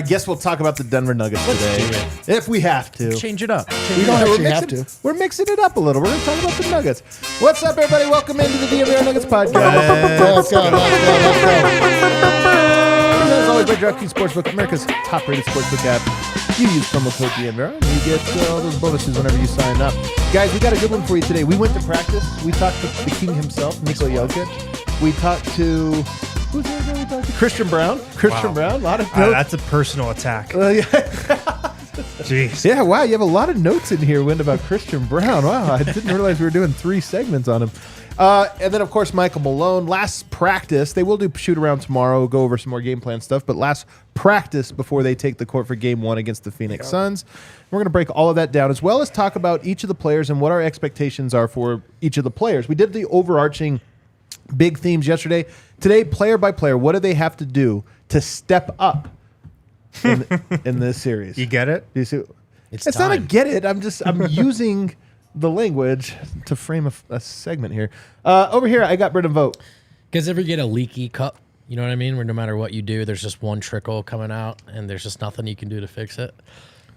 I guess we'll talk about the Denver Nuggets today. If we have to. Change it up. We don't actually have to. We're mixing it up a little. We're going to talk about the Nuggets. What's up, everybody? Welcome into the DNVR Nuggets Podcast. Let's go. As always, by DraftKings Sportsbook, America's top-rated sportsbook app. You use promo code DNVR, and you get all those bonuses whenever you sign up. Guys, we got a good one for you today. We went to practice. We talked to the king himself, Nikola Jokic. We talked to... Who's the other guy we talked to? Christian Brown. Christian Brown. A lot of notes. That's a personal attack. Yeah. Jeez. Yeah, wow. You have a lot of notes in here, Wind, about Christian Brown. Wow, I didn't realize we were doing 3 segments on him. And then, of course, Michael Malone. Last practice, they will do shoot-around tomorrow, go over some more game plan stuff, but last practice before they take the court for Game 1 against the Phoenix Suns. We're going to break all of that down, as well as talk about each of the players and what our expectations are for each of the players. We did the overarching big themes yesterday. Today, player by player, what do they have to do to step up in this series? You get it? Do you see? It's not a time. get it. I'm using the language to frame a segment here. Over here, I got Brendan Vogt. Because ever get a leaky cup, you know what I mean? Where no matter what you do, there's just one trickle coming out, and there's just nothing you can do to fix it.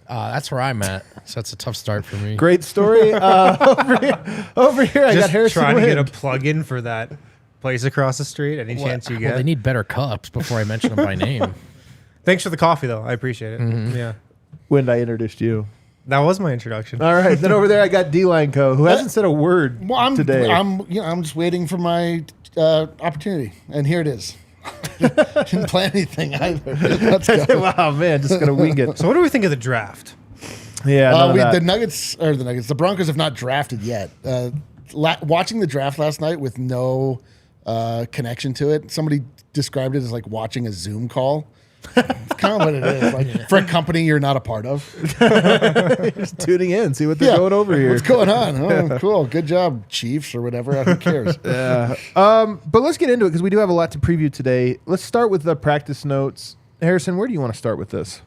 That's where I'm at. So that's a tough start for me. Great story. Over here, I got Harrison trying Wind. to get a plug-in for that place across the street. Any chance you Well, get? they need better cups before I mention them by name. Thanks for the coffee, though. I appreciate it. Yeah, Wind, I introduced you. that was my introduction. All right. Then over there, I got D-Line Co., who hasn't said a word today. I'm just waiting for my opportunity, and here it is. Didn't plan anything either. Let's go. Wow, man, just going to wing it. So what do we think of the draft? Yeah, the Broncos have not drafted yet. Watching the draft last night with no connection to it, somebody described it as like watching a Zoom call. It's kind of what it is, like for a company you're not a part of. just tuning in, see what they're going over here. What's going on? Oh, cool, good job, Chiefs or whatever. Who cares? Yeah. But let's get into it because we do have a lot to preview today. Let's start with the practice notes. Harrison, where do you want to start with this?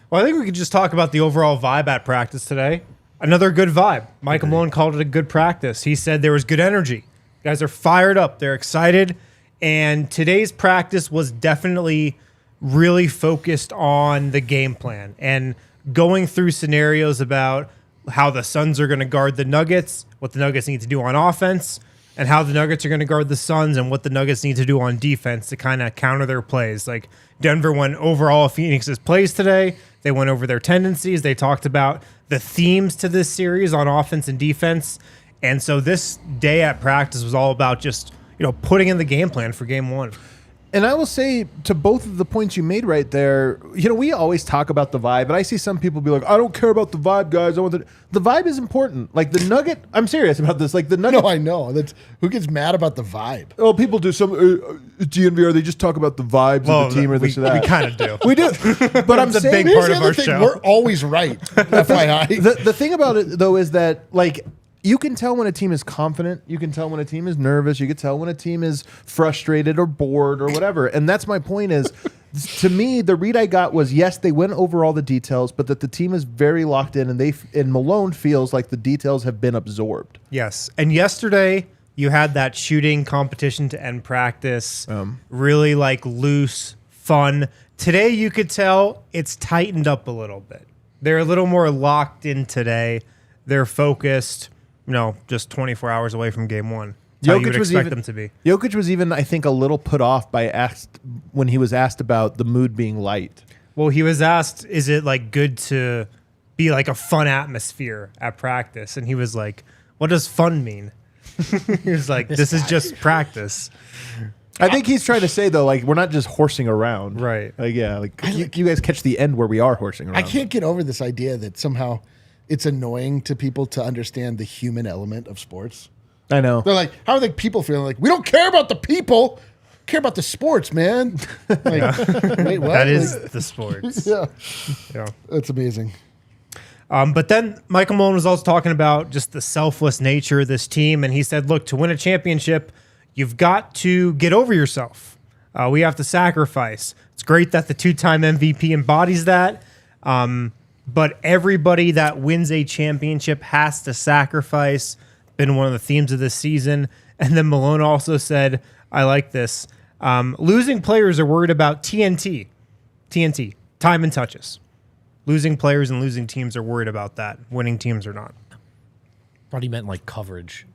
Well, I think we could just talk about the overall vibe at practice today. Another good vibe. Michael Malone called it a good practice. He said there was good energy. Guys are fired up. They're excited. And today's practice was definitely really focused on the game plan and going through scenarios about how the Suns are going to guard the Nuggets, what the Nuggets need to do on offense, and how the Nuggets are going to guard the Suns and what the Nuggets need to do on defense to kind of counter their plays. Like Denver went over all of Phoenix's plays today. They went over their tendencies. They talked about the themes to this series on offense and defense. And so this day at practice was all about just, putting in the game plan for Game 1. And I will say to both of the points you made right there, we always talk about the vibe, but I see some people be like, I don't care about the vibe, guys. I want the vibe is important. Like the Nugget, I'm serious about this. Like the Nugget. No, I know. Who gets mad about the vibe? Oh, people do some DNVR. They just talk about the vibes of the team or this or that. We kind of do. We do, but I'm It's a saying big part Here's of the our other thing. show. We're always right. FYI. the thing about it though is that like you can tell when a team is confident. You can tell when a team is nervous. You can tell when a team is frustrated or bored or whatever. And that's my point is, to me, the read I got was, yes, they went over all the details, but that the team is very locked in and Malone feels like the details have been absorbed. Yes. And yesterday you had that shooting competition to end practice. Really like loose, fun. Today you could tell it's tightened up a little bit. They're a little more locked in today. They're focused. Just 24 hours away from Game 1. How you would expect them to be. Jokic was even, I think, a little put off when he was asked about the mood being light. Well, he was asked, is it like good to be like a fun atmosphere at practice? And he was like, what does fun mean? He was like, this is just practice. I think he's trying to say, though, like, we're not just horsing around. Right. Like, yeah, like you guys catch the end where we are horsing around. I can't get over this idea that somehow it's annoying to people to understand the human element of sports. I know. They're like, how are the people feeling? Like, we don't care about the people. We care about the sports, man. Like, wait, what? That is the sports. Yeah. Yeah. That's amazing. But then Michael Malone was also talking about just the selfless nature of this team. And he said, look, to win a championship, you've got to get over yourself. We have to sacrifice. It's great that the 2-time MVP embodies that. But everybody that wins a championship has to sacrifice. Been one of the themes of this season. And then Malone also said, I like this. Losing players are worried about TNT. time and touches. Losing players and losing teams are worried about that. Winning teams are not. Thought he meant like coverage,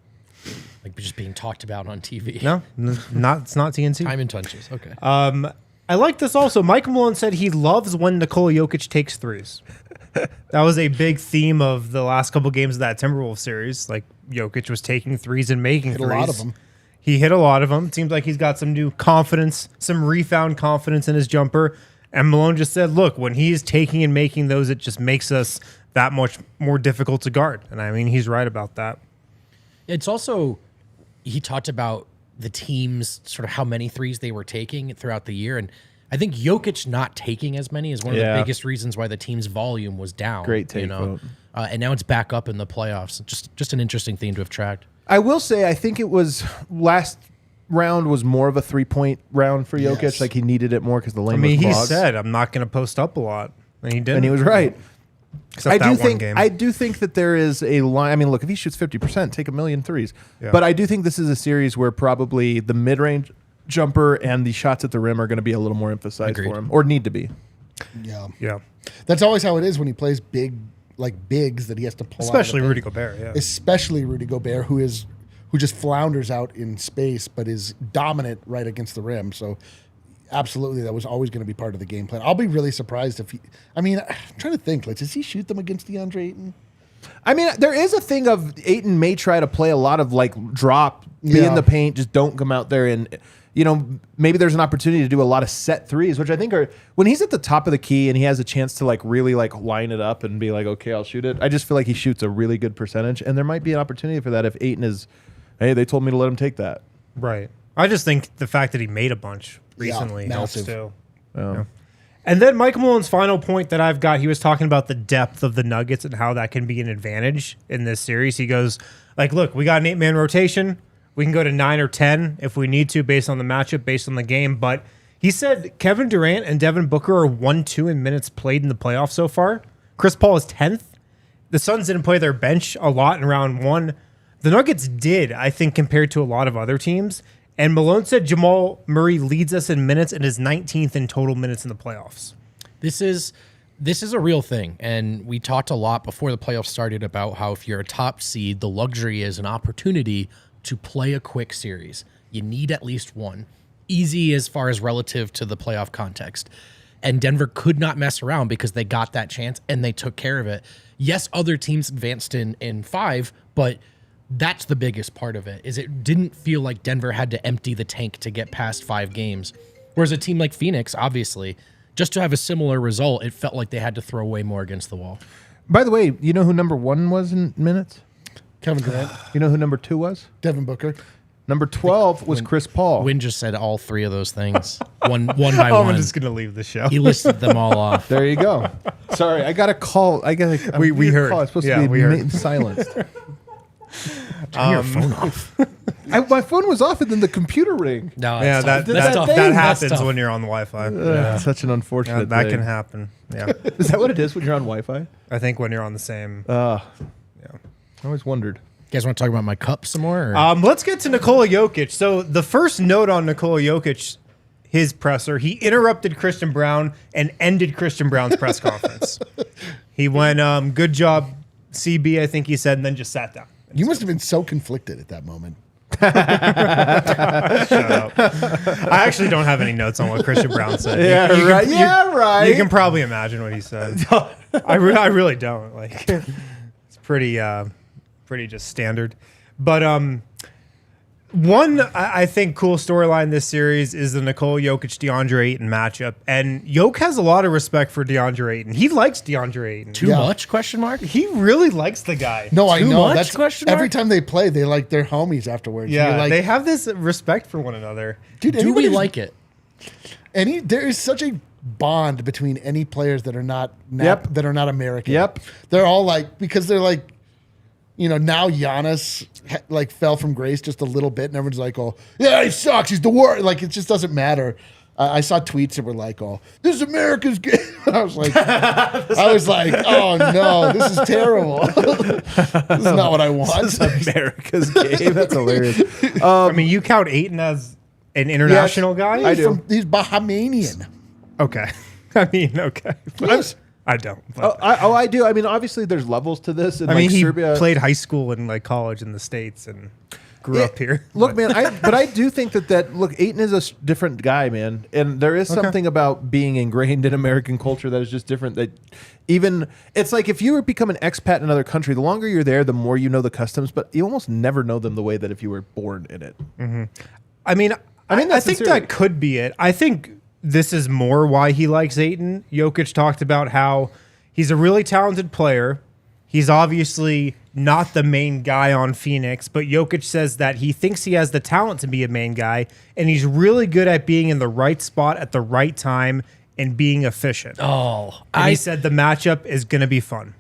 like just being talked about on TV. No, it's not TNC. Time and touches. Okay. I like this also. Mike Malone said he loves when Nikola Jokic takes threes. That was a big theme of the last couple games of that Timberwolves series. Like Jokic was taking threes and making threes. A lot of them. He hit a lot of them. Seems like he's got some new confidence, some refound confidence in his jumper. And Malone just said, look, when he's taking and making those, it just makes us that much more difficult to guard. And I mean, he's right about that. It's also, he talked about the teams, sort of how many threes they were taking throughout the year. And I think Jokic not taking as many is one of the biggest reasons why the team's volume was down. Great take, Vogt. And now it's back up in the playoffs. Just an interesting theme to have tracked. I will say, I think it was last round was more of a 3-point round for Jokic. Yes. Like he needed it more because the lane I mean, was he clogged. said, I'm not going to post up a lot. And he did. And he was right. Except that one game. I do think that there is a line. I mean, look, if he shoots 50%, take 1,000,000 threes. Yeah. But I do think this is a series where probably the mid-range jumper and the shots at the rim are going to be a little more emphasized for him, or need to be. Yeah. That's always how it is when he plays big, like bigs that he has to pull Especially out of the Rudy paint. Gobert, yeah. Especially Rudy Gobert, who just flounders out in space but is dominant right against the rim. So absolutely, that was always going to be part of the game plan. I'll be really surprised if he. I mean, I'm trying to think. Like, does he shoot them against DeAndre Ayton? I mean, there is a thing of Ayton may try to play a lot of like drop, be in the paint, just don't come out there and, maybe there's an opportunity to do a lot of set threes, which I think are when he's at the top of the key and he has a chance to like really like line it up and be like, okay, I'll shoot it. I just feel like he shoots a really good percentage, and there might be an opportunity for that if Ayton is, hey, they told me to let him take that. Right. I just think the fact that he made a bunch recently helps massive. too. Oh. And then Mike Malone's final point that I've got, he was talking about the depth of the Nuggets and how that can be an advantage in this series. He goes, like, look, we got an 8-man rotation. We can go to 9 or 10 if we need to based on the matchup, based on the game. But he said Kevin Durant and Devin Booker are 1-2 in minutes played in the playoffs so far. Chris Paul is 10th. The Suns didn't play their bench a lot in round one. The Nuggets did, I think, compared to a lot of other teams. And Malone said Jamal Murray leads us in minutes and is 19th in total minutes in the playoffs. This is a real thing, and we talked a lot before the playoffs started about how if you're a top seed, the luxury is an opportunity to play a quick series. You need at least one. Easy as far as relative to the playoff context. And Denver could not mess around because they got that chance and they took care of it. Yes, other teams advanced in 5, but that's the biggest part of it, is it didn't feel like Denver had to empty the tank to get past 5 games. Whereas a team like Phoenix, obviously, just to have a similar result, it felt like they had to throw way more against the wall. By the way, you know who number 1 was in minutes? Kevin Durant, You know who number 2 was? Devin Booker. Number 12 was Chris Paul. Wynn just said all 3 of those things, one by one. I'm just going to leave the show. He listed them all off. There you go. Sorry, I got a call. We heard. Call. It's supposed Yeah, to we be heard. silenced. Turn your phone off. My phone was off and then the computer ring. No, Yeah, that's that tough. thing. that That's happens tough. when you're on the Wi-Fi. Such an unfortunate That thing. can happen. Yeah. Is that what it is when you're on Wi-Fi? I think when you're on the same. I Yeah. always wondered. You guys want to talk about my cup some more? Or? Let's get to Nikola Jokic. So the first note on Nikola Jokic, his presser, he interrupted Christian Brown and ended Christian Brown's press conference. He went, good job, CB, I think he said, and then just sat down. You must have been so conflicted at that moment. Shut up. I actually don't have any notes on what Christian Brown said. right. You can probably imagine what he said. I really don't. Like, it's pretty just standard. But one I think cool storyline this series is the Nikola Jokic DeAndre Ayton matchup, and Jokic has a lot of respect for DeAndre Ayton. He likes DeAndre Ayton. Too much? Question mark. He really likes the guy. No, I Too know. much? That's Question mark? every time they play, they like they're homies afterwards. Yeah, You're like, they have this respect for one another. dude, Do we anybody's- like it? there is such a bond between any players that are not Yep. that are not American. Yep. They're all like, because they're like, now Giannis like fell from grace just a little bit, and everyone's like, "Oh, yeah, he sucks. He's the worst." Like, it just doesn't matter. I saw tweets that were like, "Oh, this is America's game." I was like, "Oh no, this is terrible. This is not what I want." This is America's game. That's hilarious. I mean, you count Ayton as an international guy? I do. He's Bahamian. Okay. I mean, okay. Yes. I don't. But. I do. I mean, obviously, there's levels to this. And I mean, like he Serbia, played high school and like college in the States and grew up here. Look, man, but I do think that look, Ayton is a different guy, man, and there is something about being ingrained in American culture that is just different. That even it's like if you become an expat in another country, the longer you're there, the more you know the customs, but you almost never know them the way that if you were born in it. Mm-hmm. I mean, I that's think sincerely. that could be it. I think this is more why he likes Ayton. Jokic talked about how he's a really talented player. He's obviously not the main guy on Phoenix, but Jokic says that he thinks he has the talent to be a main guy, and he's really good at being in the right spot at the right time and being efficient. Oh, And he said the matchup is going to be fun.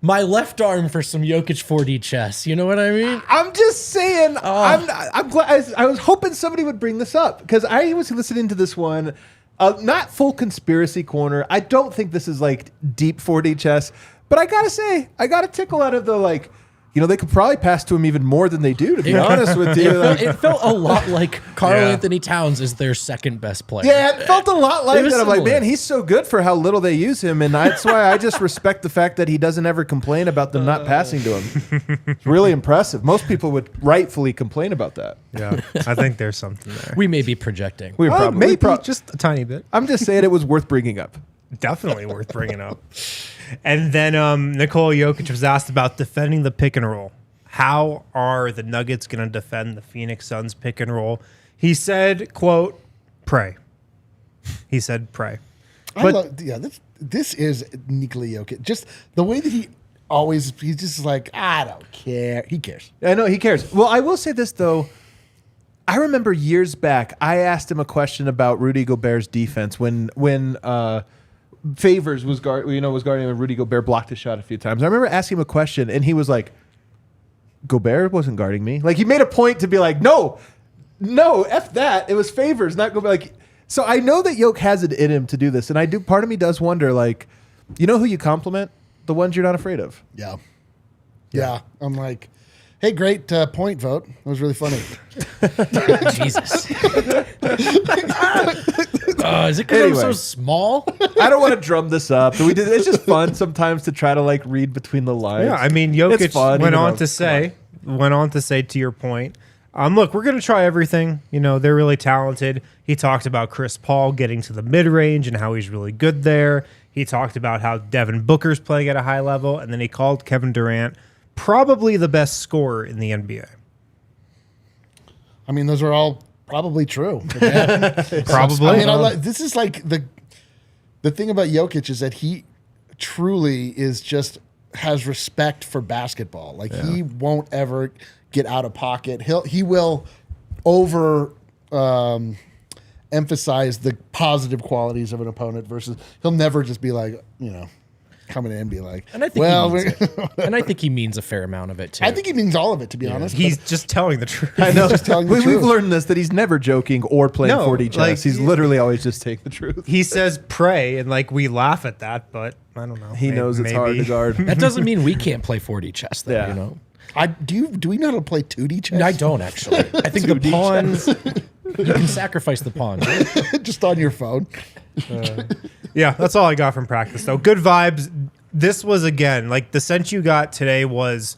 my left arm for some Jokic 4D chess. You know what I mean? I'm just saying. I'm glad. I was hoping somebody would bring this up because I was listening to this one. Not full conspiracy corner. I don't think this is like deep 4D chess, but I gotta say, I got a tickle out of the like. You know, they could probably pass to him even more than they do, to be honest with you. It felt a lot like Karl Anthony Towns is their second best player. Yeah, it felt a lot like was that. I'm like, similar. man, he's so good for how little they use him, and that's why I just respect the fact that he doesn't ever complain about them not passing to him. It's really impressive. Most people would rightfully complain about that. Yeah, I think there's something there. We may be projecting. We Well, probably maybe just a tiny bit. I'm just saying it was worth bringing up. Definitely worth bringing up. And then Nikola Jokic was asked about defending the pick and roll. How are the Nuggets going to defend the Phoenix Suns pick and roll? He said, quote, pray. He said, pray. This is Nikola Jokic. Just the way that he's just like, I don't care. He cares. I know he cares. Well, I will say this though. I remember years back, I asked him a question about Rudy Gobert's defense when Favors was guarding and Rudy Gobert blocked his shot a few times. I remember asking him a question, and he was like, "Gobert wasn't guarding me." Like he made a point to be like, "No, f that. It was Favors, not Gobert." Like, so I know that Jokic has it in him to do this, and I do. Part of me does wonder, like, you know who you compliment? The ones you're not afraid of. Yeah. I'm like, hey, great point, Vogt. That was really funny. Jesus. Is it because Anyway. I'm so small? I don't want to drum this up. It's just fun sometimes to try to like read between the lines. Yeah, I mean, It's fun, Jokic went even on though- to say, to your point, look, we're going to try everything. You know, they're really talented. He talked about Chris Paul getting to the mid-range and how he's really good there. He talked about how Devin Booker's playing at a high level, and then he called Kevin Durant probably the best scorer in the NBA. I mean, those are all probably true. Probably. I mean, this is like the thing about Jokic is that he truly is just has respect for basketball. Like he won't ever get out of pocket. He will over emphasize the positive qualities of an opponent versus he'll never just be like, coming in and be like, And I think he means it. And I think he means a fair amount of it too. I think he means all of it, to be honest. He's just telling the truth. I know. just telling the We've truth. learned this that he's never joking or playing No, 4D chess. like, He's literally always just saying the truth. He says pray, and like we laugh at that, but I don't know. He knows it's hard to guard. that doesn't mean we can't play 4D chess, though. Yeah. You know, Do we know how to play 2D chess? I don't actually. I think the 2D pawns. You can sacrifice the pawns. Right? Just on your phone. Yeah, that's all I got from practice, though. Good vibes. This was, again, like the sense you got today was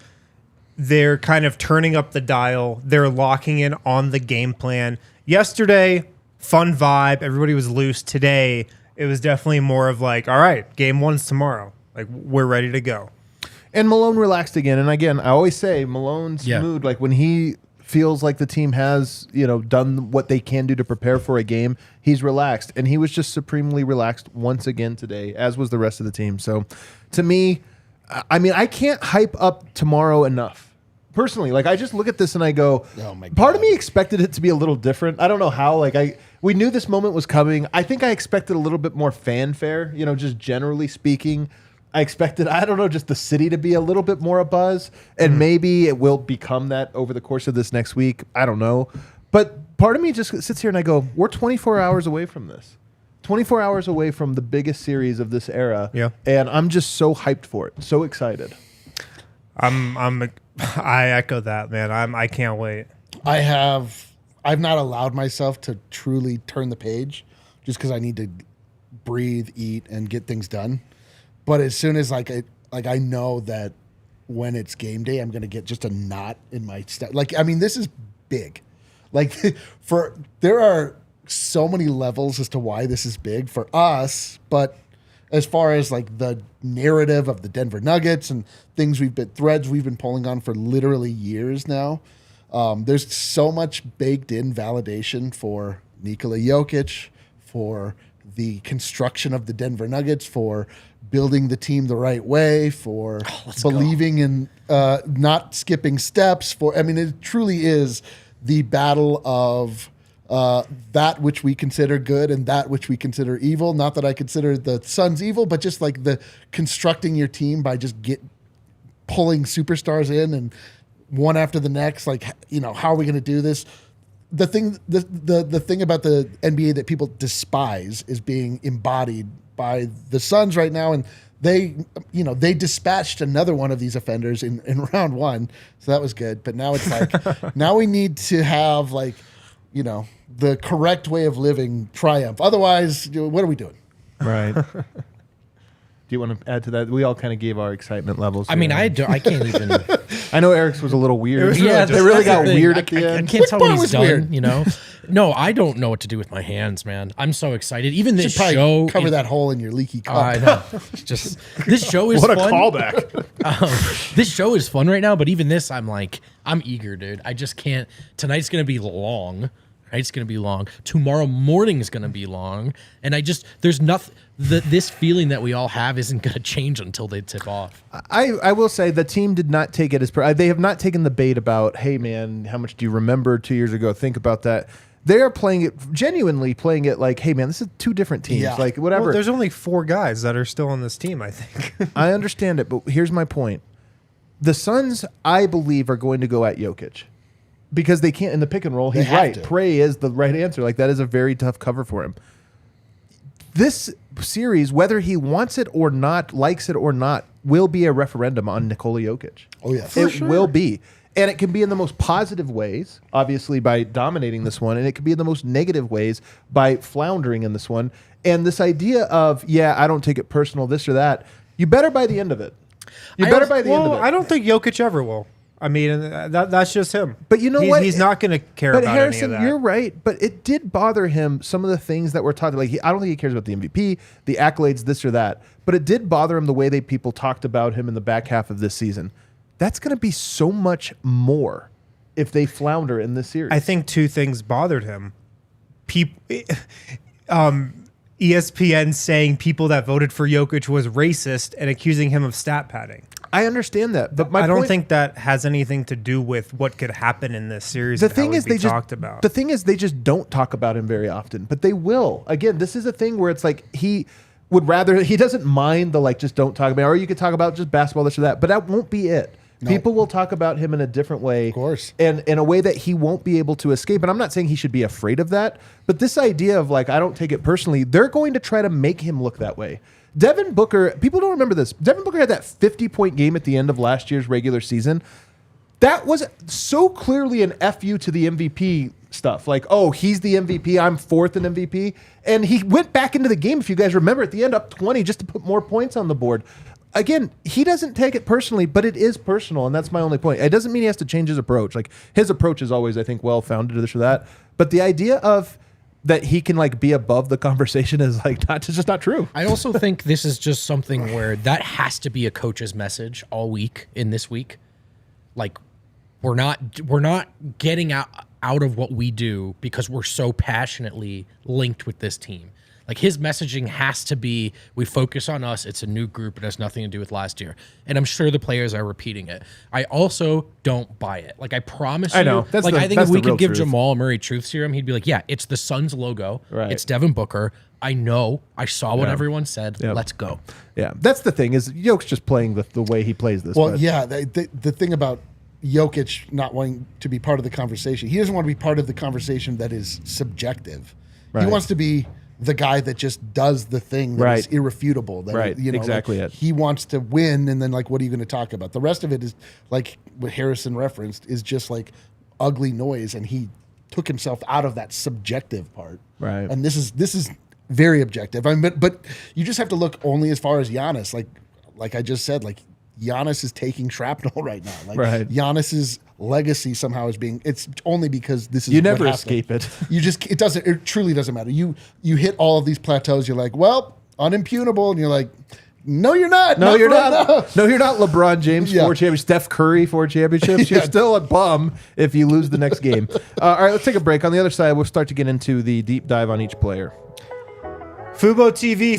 they're kind of turning up the dial. They're locking in on the game plan. Yesterday, fun vibe. Everybody was loose. Today, it was definitely more of like, all right, game one's tomorrow. Like, we're ready to go. And Malone relaxed again. And again, I always say Malone's mood, like when he feels like the team has, done what they can do to prepare for a game, he's relaxed. And he was just supremely relaxed once again today, as was the rest of the team. So to me, I mean, I can't hype up tomorrow enough. Personally, like I just look at this and I go, Oh my part of God. me expected it to be a little different. I don't know how. We knew this moment was coming. I think I expected a little bit more fanfare, just generally speaking. I expected, I don't know, just the city to be a little bit more abuzz, and maybe it will become that over the course of this next week. I don't know. But part of me just sits here and I go, we're 24 hours away from this. 24 hours away from the biggest series of this era. Yeah. And I'm just so hyped for it. So excited. I echo that, man. I can't wait. I've not allowed myself to truly turn the page just because I need to breathe, eat, and get things done. But as soon as I know that when it's game day, I'm going to get just a knot in my step. Like, I mean, this is big. Like, there are so many levels as to why this is big for us, but as far as like the narrative of the Denver Nuggets and threads we've been pulling on for literally years now, there's so much baked in validation for Nikola Jokic, for the construction of the Denver Nuggets, for building the team the right way, for believing in not skipping steps. It truly is the battle of that which we consider good and that which we consider evil. Not that I consider the Suns evil, but just like the constructing your team by just pulling superstars in and one after the next. Like, how are we going to do this? The thing about the NBA that people despise is being embodied by the Suns right now, and they dispatched another one of these offenders in round one, so that was good. But now it's like now we need to have the correct way of living triumph. Otherwise, what are we doing? Right. Do you want to add to that? We all kind of gave our excitement levels. I mean, I can't even. I know Eric's was a little weird. It really got weird at the end. I can't tell when part he's was done. weird. No, I don't know what to do with my hands, man. I'm so excited. Even this Should probably show cover that hole in your leaky cup. I know. Just this show is What a fun. callback. This show is fun right now, but even this, I'm eager, dude. I just can't. Tonight's gonna be long. Right? It's going to be long. Tomorrow morning is going to be long. And there's nothing, this feeling that we all have isn't going to change until they tip off. I will say the team did not take it as, they have not taken the bait about, hey man, how much do you remember 2 years ago? Think about that. They are genuinely playing it like, hey man, this is two different teams. Yeah. Like whatever. Well, there's only 4 guys that are still on this team, I think. I understand it, but here's my point. The Suns, I believe, are going to go at Jokic. Because they can't in the pick and roll. He's right. Prey is the right answer. Like that is a very tough cover for him. This series, whether he wants it or not, likes it or not, will be a referendum on Nikola Jokic. Oh yeah, It will be. And it can be in the most positive ways, obviously by dominating this one, and it can be in the most negative ways by floundering in this one. And this idea of, I don't take it personal, this or that, you better by the end of it. You better by the end of it. I don't think Jokic ever will. I mean, that's just him. But you know what? He's not going to care but about Harrison, any of that. You're right. But it did bother him, some of the things that were talked about. Like, I don't think he cares about the MVP, the accolades, this or that. But it did bother him the way people talked about him in the back half of this season. That's going to be so much more if they flounder in this series. I think 2 things bothered him. ESPN saying people that voted for Jokic was racist and accusing him of stat padding. I understand that, but I don't think that has anything to do with what could happen in this series. The thing is, they just don't talk about him very often, but they will. Again, this is a thing where it's like he doesn't mind the just don't talk about, or you could talk about just basketball, this or that, but that won't be it. No. People will talk about him in a different way, of course, and in a way that he won't be able to escape. And I'm not saying he should be afraid of that, but this idea of I don't take it personally, they're going to try to make him look that way. Devin Booker, people don't remember this. Devin Booker had that 50-point game at the end of last year's regular season. That was so clearly an FU to the MVP stuff. He's the MVP. I'm 4th in MVP. And he went back into the game, if you guys remember, at the end up 20 just to put more points on the board. Again, he doesn't take it personally, but it is personal, and that's my only point. It doesn't mean he has to change his approach. His approach is always, I think, well-founded to this or that. But the idea of that he can be above the conversation is just not true. I also think this is just something where that has to be a coach's message all week in this week. We're not getting out of what we do because we're so passionately linked with this team. His messaging has to be, we focus on us. It's a new group. It has nothing to do with last year. And I'm sure the players are repeating it. I also don't buy it. I promise you. I know. I think if we could give Jamal Murray truth serum, he'd be like, yeah, it's the Suns logo. Right. It's Devin Booker. I know. I saw what everyone said. Yep. Let's go. Yeah. That's the thing is Jokic's just playing the way he plays this. Well, the thing about Jokic not wanting to be part of the conversation, he doesn't want to be part of the conversation that is subjective. Right. He wants to be the guy that just does the thing that is irrefutable. That, exactly it. He wants to win, and then what are you going to talk about? The rest of it is what Harrison referenced is just ugly noise, and he took himself out of that subjective part. Right. And this is very objective. I mean, but you just have to look only as far as Giannis. Like I just said, like Giannis is taking shrapnel right now. Like Right. Giannis's legacy somehow is being. It's only because this is You what never happened. escape it. It truly doesn't matter. You hit all of these plateaus. You're like, well, unimpugnable, and you're like, no, you're not. No, you're right not. now. No, you're not LeBron James, Yeah. 4 championships. Steph Curry, 4 championships. You're Yeah. still a bum if you lose the next game. All right, let's take a break. On the other side, we'll start to get into the deep dive on each player. Fubo TV,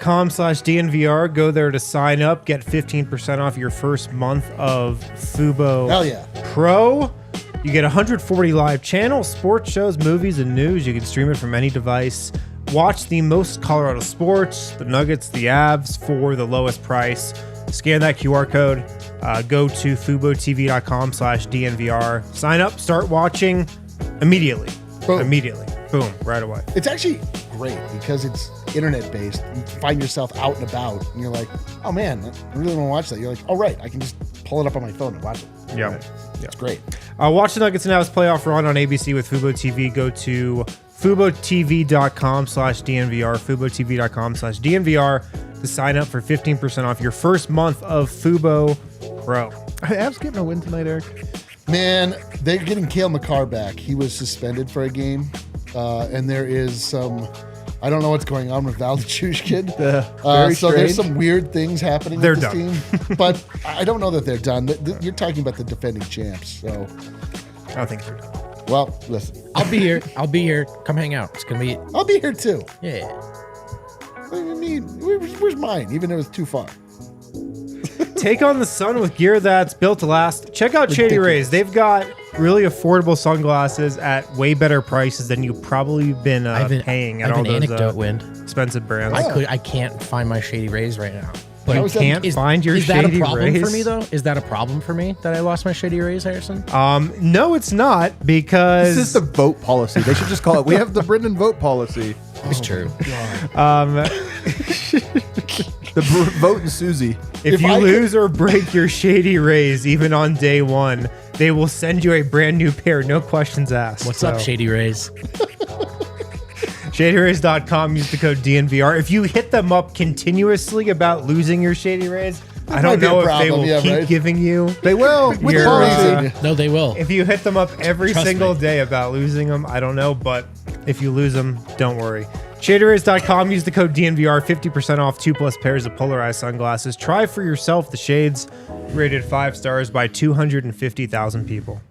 FuboTV.com/DNVR. Go there to sign up. Get 15% off your first month of Fubo Hell yeah. Pro. You get 140 live channels, sports shows, movies, and news. You can stream it from any device. Watch the most Colorado sports, the Nuggets, the Avs for the lowest price. Scan that QR code. Go to FuboTV.com/DNVR. Sign up. Start watching immediately. Boom. Immediately. Boom. Right away. It's actually great because it's internet based. You find yourself out and about, and you're like, oh man, I really want to watch that. You're like, oh right, I can just pull it up on my phone and watch it. Yeah. It's great. Watch the Nuggets and Avs playoff run on ABC with Fubo TV. Go to FuboTV.com/DNVR, FuboTV.com/DNVR to sign up for 15% off your first month of Fubo Pro. Avs getting a win tonight, Eric? Man, they're getting Cale McCarr back. He was suspended for a game, and there is some. I don't know what's going on with Val Chushkin. Very so there's strange. some weird things happening They're with this done. team, but I don't know that they're done. You're talking about the defending champs, so I don't think they're done. well, listen, I'll be here. I'll be here. Come hang out. It's gonna be I'll be here too. yeah. I mean, where's mine? Even if it was too far. Take on the sun with gear that's built to last. Check out Shady Ridiculous. Rays. They've got really affordable sunglasses at way better prices than you've probably been paying at I have all an those anecdote, Wind. expensive brands. I can't find my Shady Rays right now. But How is that- Can't find your is that Shady a problem Rays? for me though? Is that a problem for me that I lost my Shady Rays, Harrison? No, it's not because This is the vote policy. They should just call it. We have the Brendan vote policy. It's true. The vote and Susie. if If you I could- lose or break your Shady Rays, even on day one, they will send you a brand new pair, no questions asked. What's up, So, Shady Rays? ShadyRays.com, use the code DNVR. If you hit them up continuously about losing your Shady Rays, I might don't be a know if problem, they will yeah, keep right? giving you. They will. With You're, the policy. No, they will. If you hit them up every Trust single me. day about losing them, I don't know, but if you lose them, don't worry. ShadyRays.com, use the code DNVR, 50% off 2+ pairs of polarized sunglasses. Try for yourself the shades, rated 5 stars by 250,000 people.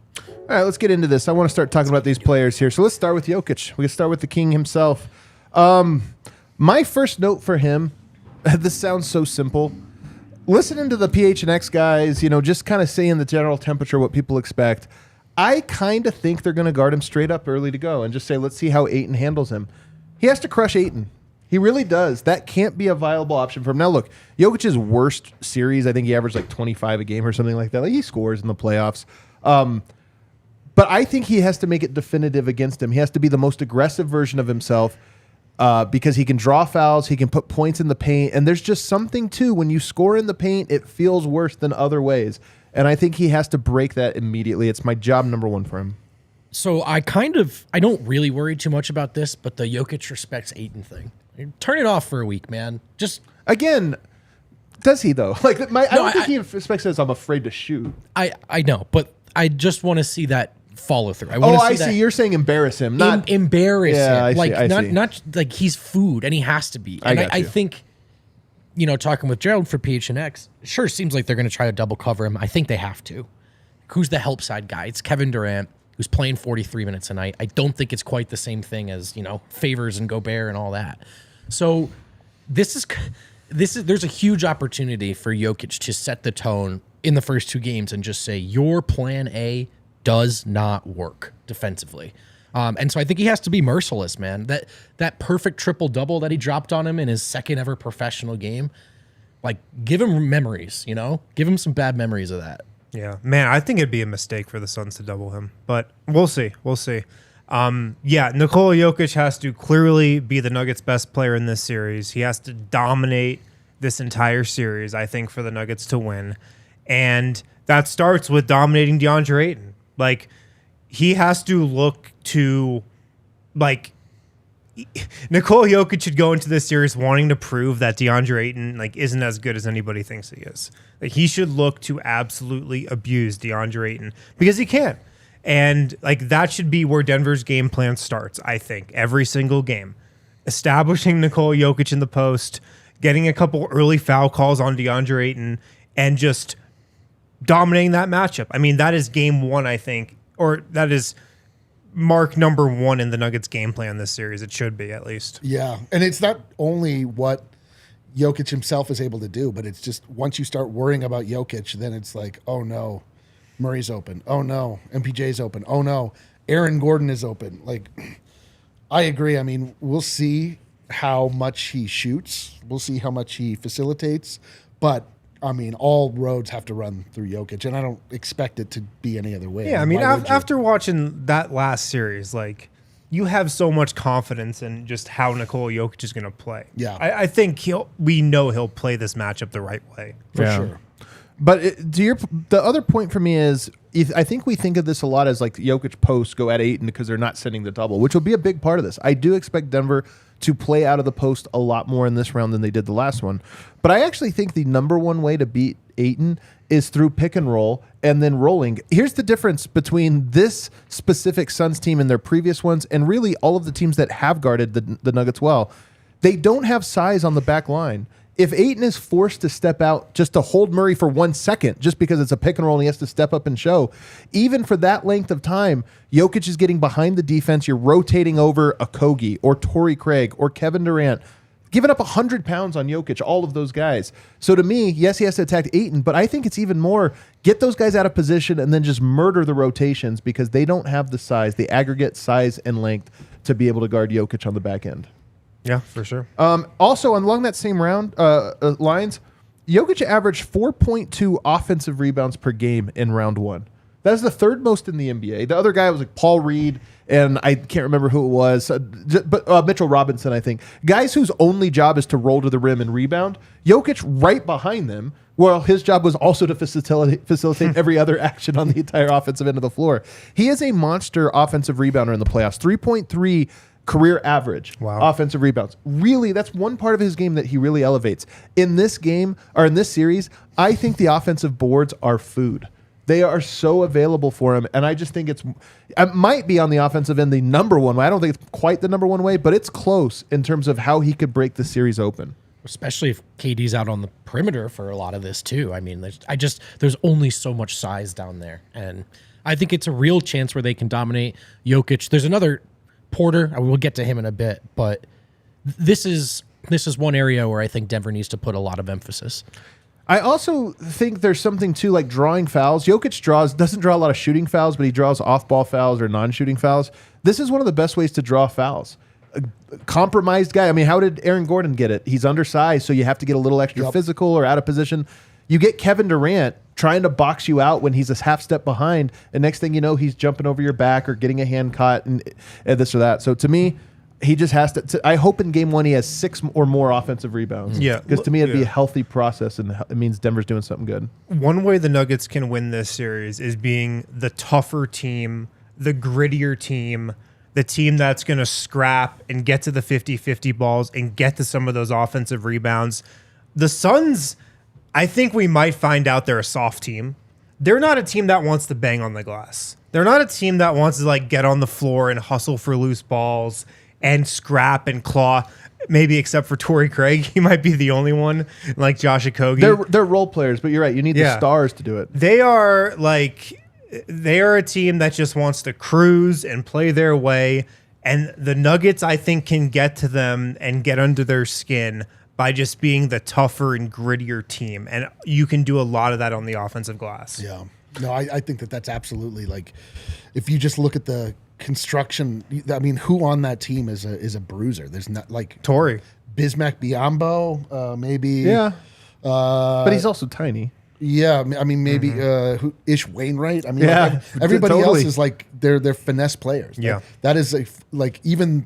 All right, let's get into this. I want to start talking about these players here. So let's start with Jokic. We can start with the king himself. My first note for him, this sounds so simple. Listening to the PHNX guys, just kind of saying the general temperature, what people expect. I kind of think they're going to guard him straight up early to go and just say, let's see how Ayton handles him. He has to crush Ayton. He really does. That can't be a viable option for him. Now, look, Jokic's worst series, I think he averaged like 25 a game or something like that. Like he scores in the playoffs. But I think he has to make it definitive against him. He has to be the most aggressive version of himself because he can draw fouls, he can put points in the paint, and there's just something too when you score in the paint, it feels worse than other ways. And I think he has to break that immediately. It's my job number one for him. So I don't really worry too much about this, but the Jokic respects Ayton thing. Turn it off for a week, man. Just Again, does he though? Like I don't think I- he expects this. I'm afraid to shoot. I know, but I just want to see that follow through. I Oh, want to see I that see. You're saying embarrass him, not embarrass Yeah, him. I see, Like I see. not like he's food and he has to be. And got I you. think, talking with Gerald for PHNX, sure seems like they're going to try to double cover him. I think they have to. Who's the help side guy? It's Kevin Durant, who's playing 43 minutes a night. I don't think it's quite the same thing as, Favors and Gobert and all that. So there's a huge opportunity for Jokic to set the tone in the first two games and just say your plan A does not work defensively. And so I think he has to be merciless, man. That perfect triple double that he dropped on him in his second ever professional game, like give him memories, give him some bad memories of that. Yeah, man, I think it'd be a mistake for the Suns to double him, but we'll see. We'll see. Nikola Jokic has to clearly be the Nuggets' best player in this series. He has to dominate this entire series, I think, for the Nuggets to win. And that starts with dominating DeAndre Ayton. Like, he has to look to, like, Nikola Jokic should go into this series wanting to prove that DeAndre Ayton isn't as good as anybody thinks he is. He should look to absolutely abuse DeAndre Ayton because he can. And that should be where Denver's game plan starts, I think, every single game. Establishing Nikola Jokic in the post, getting a couple early foul calls on DeAndre Ayton, and just dominating that matchup. I mean, that is game one, I think, or that is mark number one in the Nuggets game plan this series. It should be, at least. Yeah, and it's not only what Jokic himself is able to do, but it's just once you start worrying about Jokic, then it's like, oh no, Murray's open. Oh no, MPJ's open. Oh no, Aaron Gordon is open. I agree. I mean, we'll see how much he shoots. We'll see how much he facilitates. But I mean, all roads have to run through Jokic, and I don't expect it to be any other way. Yeah, I mean, after watching that last series, you have so much confidence in just how Nikola Jokic is going to play. Yeah, I think we know he'll play this matchup the right way for sure. But the other point for me is, I think we think of this a lot as Jokic posts go at Ayton because they're not sending the double, which will be a big part of this. I do expect Denver to play out of the post a lot more in this round than they did the last one. But I actually think the number one way to beat Ayton is through pick and roll and then rolling. Here's the difference between this specific Suns team and their previous ones and really all of the teams that have guarded the Nuggets well. They don't have size on the back line. If Ayton is forced to step out just to hold Murray for 1 second, just because it's a pick and roll and he has to step up and show, even for that length of time, Jokic is getting behind the defense. You're rotating over a Kogi or Torrey Craig or Kevin Durant, giving up 100 pounds on Jokic, all of those guys. So to me, yes, he has to attack Ayton, but I think it's even more get those guys out of position and then just murder the rotations because they don't have the size, the aggregate size and length to be able to guard Jokic on the back end. Yeah, for sure. Also, along that same round lines, Jokic averaged 4.2 offensive rebounds per game in round one. That is the third most in the NBA. The other guy was Paul Reed, and I can't remember who it was, but Mitchell Robinson, I think. Guys whose only job is to roll to the rim and rebound. Jokic right behind them, well, his job was also to facilitate every other action on the entire offensive end of the floor. He is a monster offensive rebounder in the playoffs. 3.3 career average offensive rebounds. Really, that's one part of his game that he really elevates. In this game, or in this series, I think the offensive boards are food. They are so available for him, and I just think it might be on the offensive end the number one way. I don't think it's quite the number one way, but it's close in terms of how he could break the series open. Especially if KD's out on the perimeter for a lot of this too. I mean, there's only so much size down there, and I think it's a real chance where they can dominate Jokic. There's another Porter. We'll get to him in a bit, but this is one area where I think Denver needs to put a lot of emphasis. I also think there's something too, like drawing fouls. Jokic doesn't draw a lot of shooting fouls, but he draws off-ball fouls or non-shooting fouls. This is one of the best ways to draw fouls. A compromised guy. I mean, how did Aaron Gordon get it? He's undersized, so you have to get a little extra physical or out of position. You get Kevin Durant trying to box you out when he's a half step behind, and next thing you know, he's jumping over your back or getting a hand caught and this or that. So to me, he just has to. I hope in game one he has 6 or more offensive rebounds. Yeah, because to me it'd be a healthy process, and it means Denver's doing something good. One way the Nuggets can win this series is being the tougher team, the grittier team, the team that's going to scrap and get to the 50-50 balls and get to some of those offensive rebounds. The Suns, I think we might find out they're a soft team. They're not a team that wants to bang on the glass. They're not a team that wants to get on the floor and hustle for loose balls and scrap and claw, maybe except for Torrey Craig. He might be the only one, like Josh Okogie. They're role players, but you're right. You need the stars to do it. They are a team that just wants to cruise and play their way. And the Nuggets, I think, can get to them and get under their skin by just being the tougher and grittier team. And you can do a lot of that on the offensive glass. Yeah. No, I think that's absolutely if you just look at the construction, I mean, who on that team is a bruiser? There's not Torrey, Bismack Biyombo, maybe. Yeah. But he's also tiny. Yeah, I mean, maybe Ish Wainwright. I mean, everybody else is they're finesse players. Yeah, that is even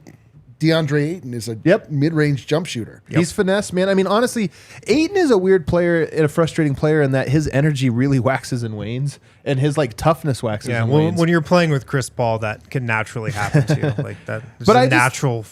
DeAndre Ayton is a mid-range jump shooter. Yep. He's finesse, man. I mean, honestly, Ayton is a weird player and a frustrating player in that his energy really waxes and wanes, and his toughness waxes and wanes. When you're playing with Chris Paul, that can naturally happen to you. That. But natural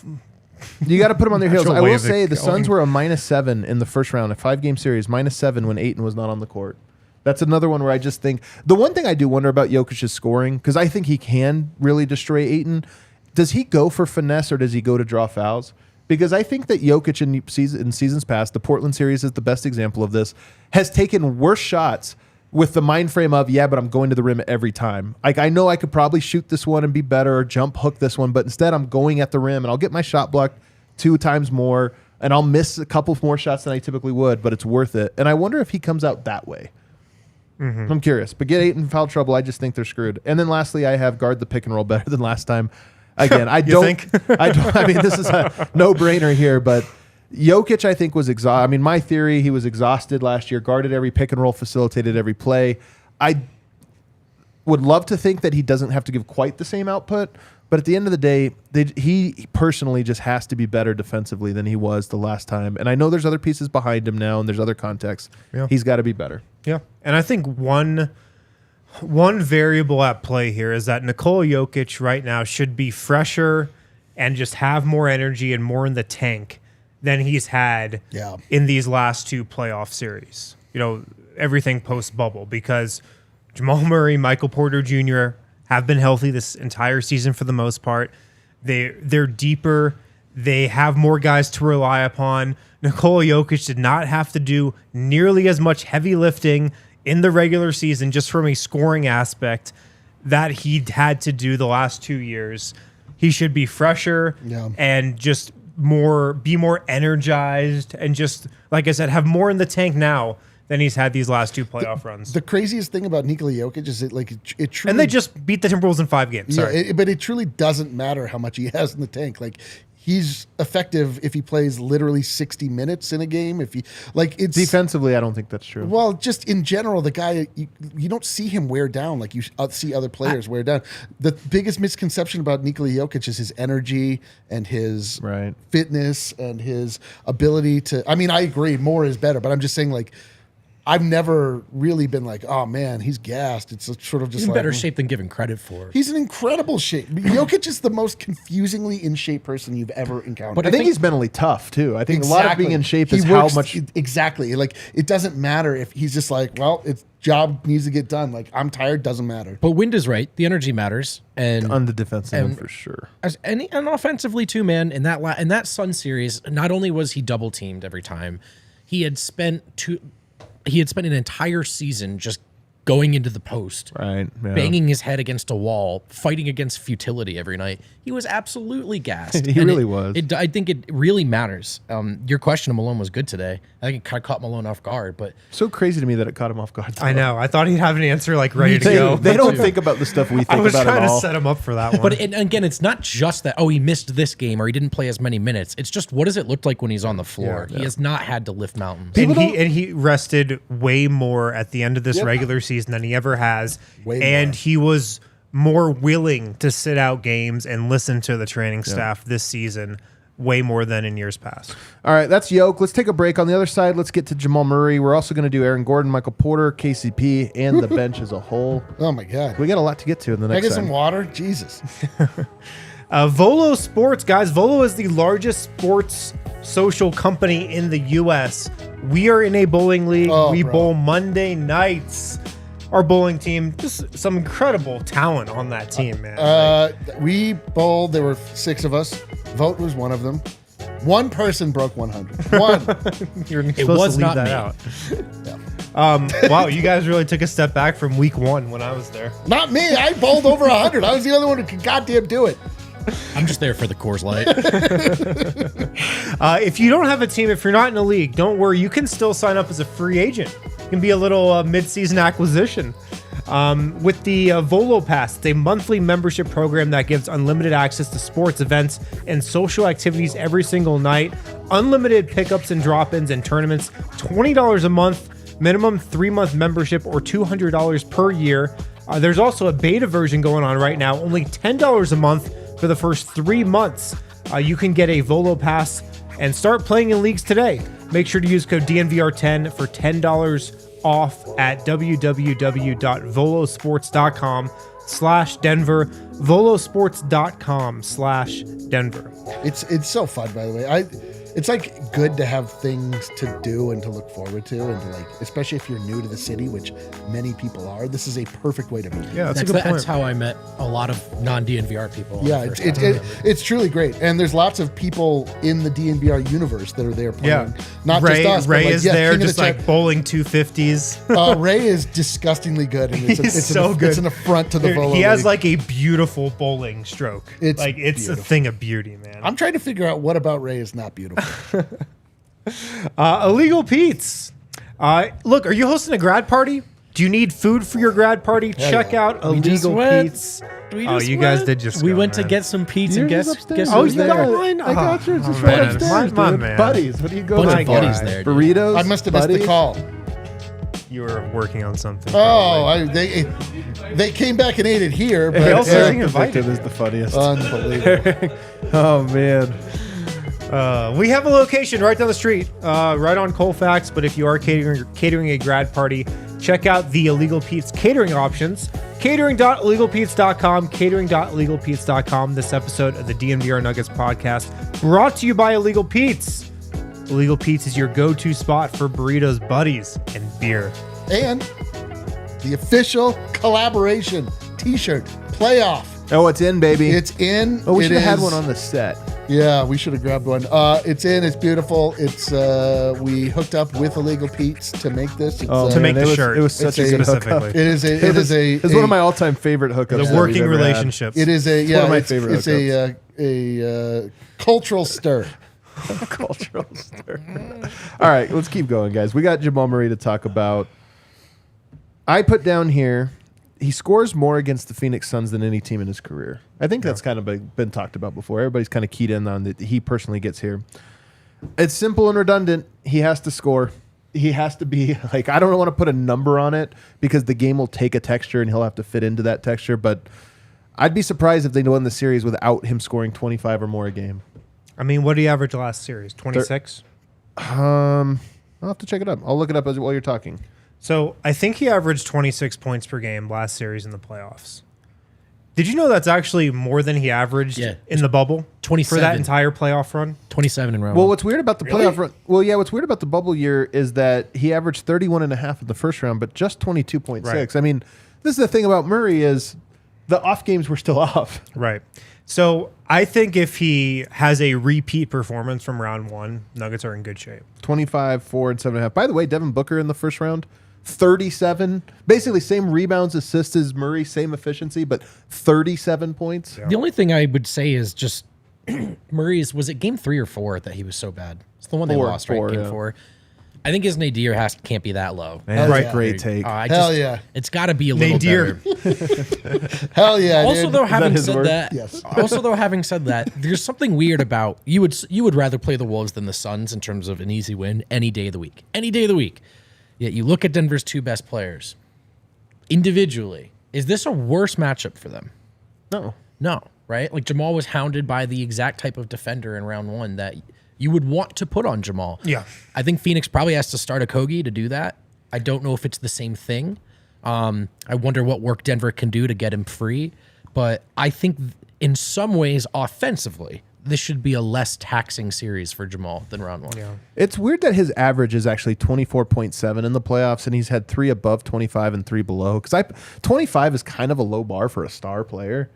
You got to put them on their heels. Natural I way will of it say the going. Suns were a -7 in the first round, a 5-game series, -7 when Ayton was not on the court. That's another one where I just think the one thing I do wonder about Jokic's scoring, because I think he can really destroy Ayton. Does he go for finesse or does he go to draw fouls? Because I think that Jokic in seasons past, the Portland series is the best example of this, has taken worse shots with the mind frame of, yeah, but I'm going to the rim every time. Like, I know I could probably shoot this one and be better or jump hook this one, but instead I'm going at the rim and I'll get my shot blocked 2 times more and I'll miss a couple more shots than I typically would, but it's worth it. And I wonder if he comes out that way. I'm curious. But get Ayton in foul trouble, I just think they're screwed. And then lastly, I have guard the pick and roll better than last time. Again, I don't. I mean, this is a no-brainer here, but Jokic, I think, was exhausted. I mean, my theory, he was exhausted last year, guarded every pick and roll, facilitated every play. I would love to think that he doesn't have to give quite the same output, but at the end of the day, he personally just has to be better defensively than he was the last time. And I know there's other pieces behind him now, and there's other contexts. Yeah. He's got to be better. Yeah, and I think one variable at play here is that Nikola Jokic right now should be fresher and just have more energy and more in the tank than he's had in these last 2 playoff series. You know, everything post-bubble, because Jamal Murray, Michael Porter Jr. have been healthy this entire season for the most part. They're deeper. They have more guys to rely upon. Nikola Jokic did not have to do nearly as much heavy lifting in the regular season just from a scoring aspect that he had to do the last 2 years. He should be fresher and just be more energized and just, like I said, have more in the tank now than he's had these last 2 playoff runs. The craziest thing about Nikola Jokic is it truly... And they just beat the Timberwolves in 5 games. Sorry. Yeah, but it truly doesn't matter how much he has in the tank. Like, he's effective if he plays literally 60 minutes in a game. If he it's Defensively, I don't think that's true. Well, just in general, the guy you don't see him wear down like you see other players wear down. The biggest misconception about Nikola Jokic is his energy and his fitness and his ability to. I mean, I agree, more is better, but I'm just saying, like, I've never really been like, oh man, he's gassed. It's sort of just He's in like, better shape than given credit for. He's in incredible shape. Jokic is the most confusingly in shape person you've ever encountered. But I think he's mentally tough too. I think a lot of being in shape is how much. Exactly. Like, it doesn't matter if he's just like, well, it's job needs to get done. Like, I'm tired, doesn't matter. But Wind is right. The energy matters, and on the defensive end for sure. And offensively too, man. In that Sun series, not only was he double teamed every time, he had spent an entire season just going into the post, banging his head against a wall, fighting against futility every night. He was absolutely gassed. He really was. I think it really matters. Your question of Malone was good today. I think it kind of caught Malone off guard, but so crazy to me that it caught him off guard. I know. I thought he'd have an answer like ready to go. They don't think about the stuff we think about. I was trying to set him up for that one. But again, it's not just that, he missed this game or he didn't play as many minutes. It's just, what does it look like when he's on the floor? He has not had to lift mountains. And he rested way more at the end of this regular season than he ever has. He was more willing to sit out games and listen to the training staff this season way more than in years past. All right, that's Yoke. Let's take a break. On the other side, let's get to Jamal Murray. We're also going to do Aaron Gordon, Michael Porter, KCP, and the bench as a whole. Oh, my God. We got a lot to get to in the next Can I get side. some water? Jesus. Volo Sports, guys. Volo is the largest sports social company in the U.S. We are in a bowling league. We bowl Monday nights. Our bowling team, just some incredible talent on that team, man. We bowled. There were 6 of us. Vogt was one of them. One person broke 100. One. It was not me. Out. Wow, you guys really took a step back from week 1 when I was there. Not me. I bowled over 100. I was the only one who could goddamn do it. I'm just there for the Coors Light. If you don't have a team, if you're not in a league, don't worry. You can still sign up as a free agent. It can be a little mid-season acquisition. With the Volo Pass, it's a monthly membership program that gives unlimited access to sports events and social activities every single night, unlimited pickups and drop-ins and tournaments, $20 a month, minimum 3-month membership, or $200 per year. There's also a beta version going on right now, only $10 a month for the first 3 months. You can get a Volo Pass and start playing in leagues today. Make sure to use code DNVR10 for $10 off at www.volosports.com. volosports.com/Denver, volosports.com/Denver. It's so fun, by the way. It's like good to have things to do and to look forward to, and to like, especially if you're new to the city, which many people are. This is a perfect way to meet. Yeah, that's a good point. That's how I met a lot of non-DNVR people. Yeah, it's truly great, and there's lots of people in the DNVR universe that are there playing. Yeah, not Ray, just us. Ray but like, is there, King of just the like Chat. bowling 250s. Ray is disgustingly good, and it's so good. It's an affront to the Dude, Volo he has League. like a beautiful bowling stroke. It's like it's beautiful. a thing of beauty, man. I'm trying to figure out what about Ray is not beautiful. Illegal Pete's. Look, are you hosting a grad party? Do you need food for your grad party? Check yeah. out We just Illegal went. Pete's. Oh, you guys did just We go, went to man. get some pizza. Yours is Guess upstairs. who Oh, was you there? got mine? I got yours. It's Oh, right man. upstairs, My dude. man. Buddies. What do you go Bunch for? of buddies there, dude. Burritos? I must have missed the Buddies? call. You were working on something. Oh, they came back and ate it here, but They also Eric didn't the invite victim you. is the funniest. unbelievable. Oh, man. We have a location right down the street, right on Colfax. But if you are catering a grad party, check out the Illegal Pete's catering options. Catering.illegalpete's.com. Catering.illegalpete's.com. This episode of the DNVR Nuggets podcast brought to you by Illegal Pete's. Illegal Pete's is your go-to spot for burritos, buddies, and beer. And the official collaboration T-shirt playoff. Oh, it's in, baby. It's in. Oh, we It should have had is- one on the set. Yeah, we should have grabbed one. It's in. It's beautiful. It's we hooked up with Illegal Pete's to make this. It's, Oh, To make man, the it shirt. Was, it was such a It's good specifically. hookup. it is a. It is a. It's one of my all-time favorite hookups. The that we've working ever had. relationships. It is a. Yeah, one of my it's, favorite it's a cultural stir. Cultural stir. All right, let's keep going, guys. We got Jamal Murray to talk about. I put down here, he scores more against the Phoenix Suns than any team in his career. I think that's kind of been talked about before. Everybody's kind of keyed in on that. He personally gets here. It's simple and redundant. He has to score. He has to be like, I don't want to put a number on it because the game will take a texture and he'll have to fit into that texture. But I'd be surprised if they won the series without him scoring 25 or more a game. I mean, what did he average last series? 26? I'll have to check it up. I'll look it up while you're talking. So I think he averaged 26 points per game last series in the playoffs. Did you know that's actually more than he averaged in the bubble? 27. For that entire playoff run? 27 in round. Well, one. what's weird about the playoff run? Well, yeah, what's weird about the bubble year is that he averaged 31.5 in the first round, but just 22.6. Right. I mean, this is the thing about Murray is the off games were still off. Right. So I think if he has a repeat performance from round one, Nuggets are in good shape. 25, 4, and 7.5. By the way, Devin Booker in the first round, 37. Basically, same rebounds, assists as Murray, same efficiency, but 37 points. The only thing I would say is just Murray's, was it game 3 or 4 that he was so bad? It's the one they lost, right? Game 4. I think his nadir can't be that low. Man, Right. great take. Hell yeah. It's got to be a little Nadir. better. Hell yeah. Also, dude. though, having his said word? that, Yes. also though, having said that, there's something weird about you would rather play the Wolves than the Suns in terms of an easy win any day of the week. Any day of the week. Yet you look at Denver's 2 best players individually. Is this a worse matchup for them? No, right? Like Jamal was hounded by the exact type of defender in round 1 that you would want to put on Jamal. Yeah. I think Phoenix probably has to start a Kogi to do that. I don't know if it's the same thing. I wonder what work Denver can do to get him free. But I think in some ways, offensively, this should be a less taxing series for Jamal than round 1. Yeah. It's weird that his average is actually 24.7 in the playoffs, and he's had 3 above 25 and 3 below. Because 25 is kind of a low bar for a star player,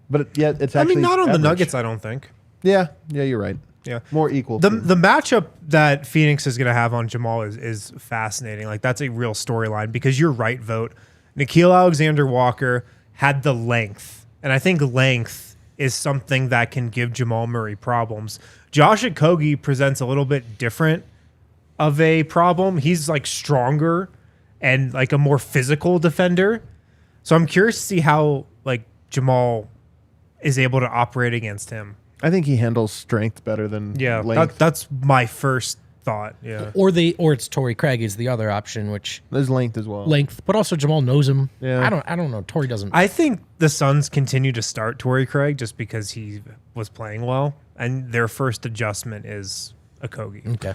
but yet it's I actually mean, not on average. the Nuggets, I don't think. Yeah, you're right. Yeah. More equal. The team. matchup that Phoenix is going to have on Jamal is fascinating. Like, that's a real storyline because you're right, Vogt. Nickeil Alexander-Walker had the length, and I think length is something that can give Jamal Murray problems. Josh Okogie presents a little bit different of a problem. He's like stronger and like a more physical defender. So I'm curious to see how like Jamal is able to operate against him. I think he handles strength better than Yeah, length. that's my first thought. Yeah. Or it's Torrey Craig is the other option, which There's length as well. length, but also Jamal knows him. Yeah. I don't know. Torrey doesn't. I think the Suns continue to start Torrey Craig just because he was playing well, and their first adjustment is Okogie. okay.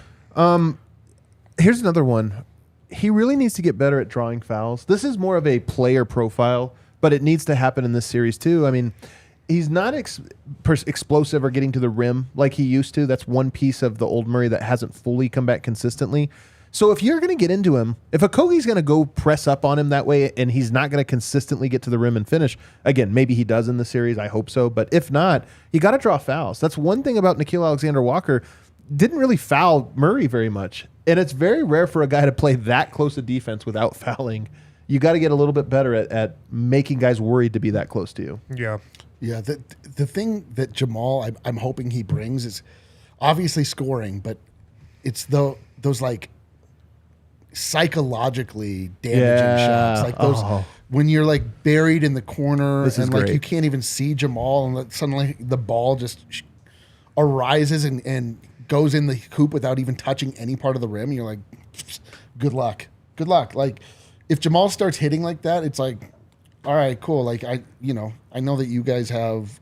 Here's another one. He really needs to get better at drawing fouls. This is more of a player profile but it needs to happen in this series too. I mean, he's not explosive or getting to the rim like he used to. That's one piece of the old Murray that hasn't fully come back consistently. So if you're going to get into him, if Okogie's going to go press up on him that way and he's not going to consistently get to the rim and finish, again, maybe he does in the series. I hope so. But if not, you got to draw fouls. That's one thing about Nickeil Alexander-Walker. Didn't really foul Murray very much. And it's very rare for a guy to play that close a defense without fouling. You got to get a little bit better at making guys worried to be that close to you. Yeah. Yeah, the thing that Jamal, I'm hoping he brings is obviously scoring, but it's those like psychologically damaging shots, like those when you're like buried in the corner and like you can't even see Jamal, and like suddenly the ball just arises and goes in the hoop without even touching any part of the rim. And you're like, good luck. Like if Jamal starts hitting like that, it's like, all right, cool. Like I know that you guys have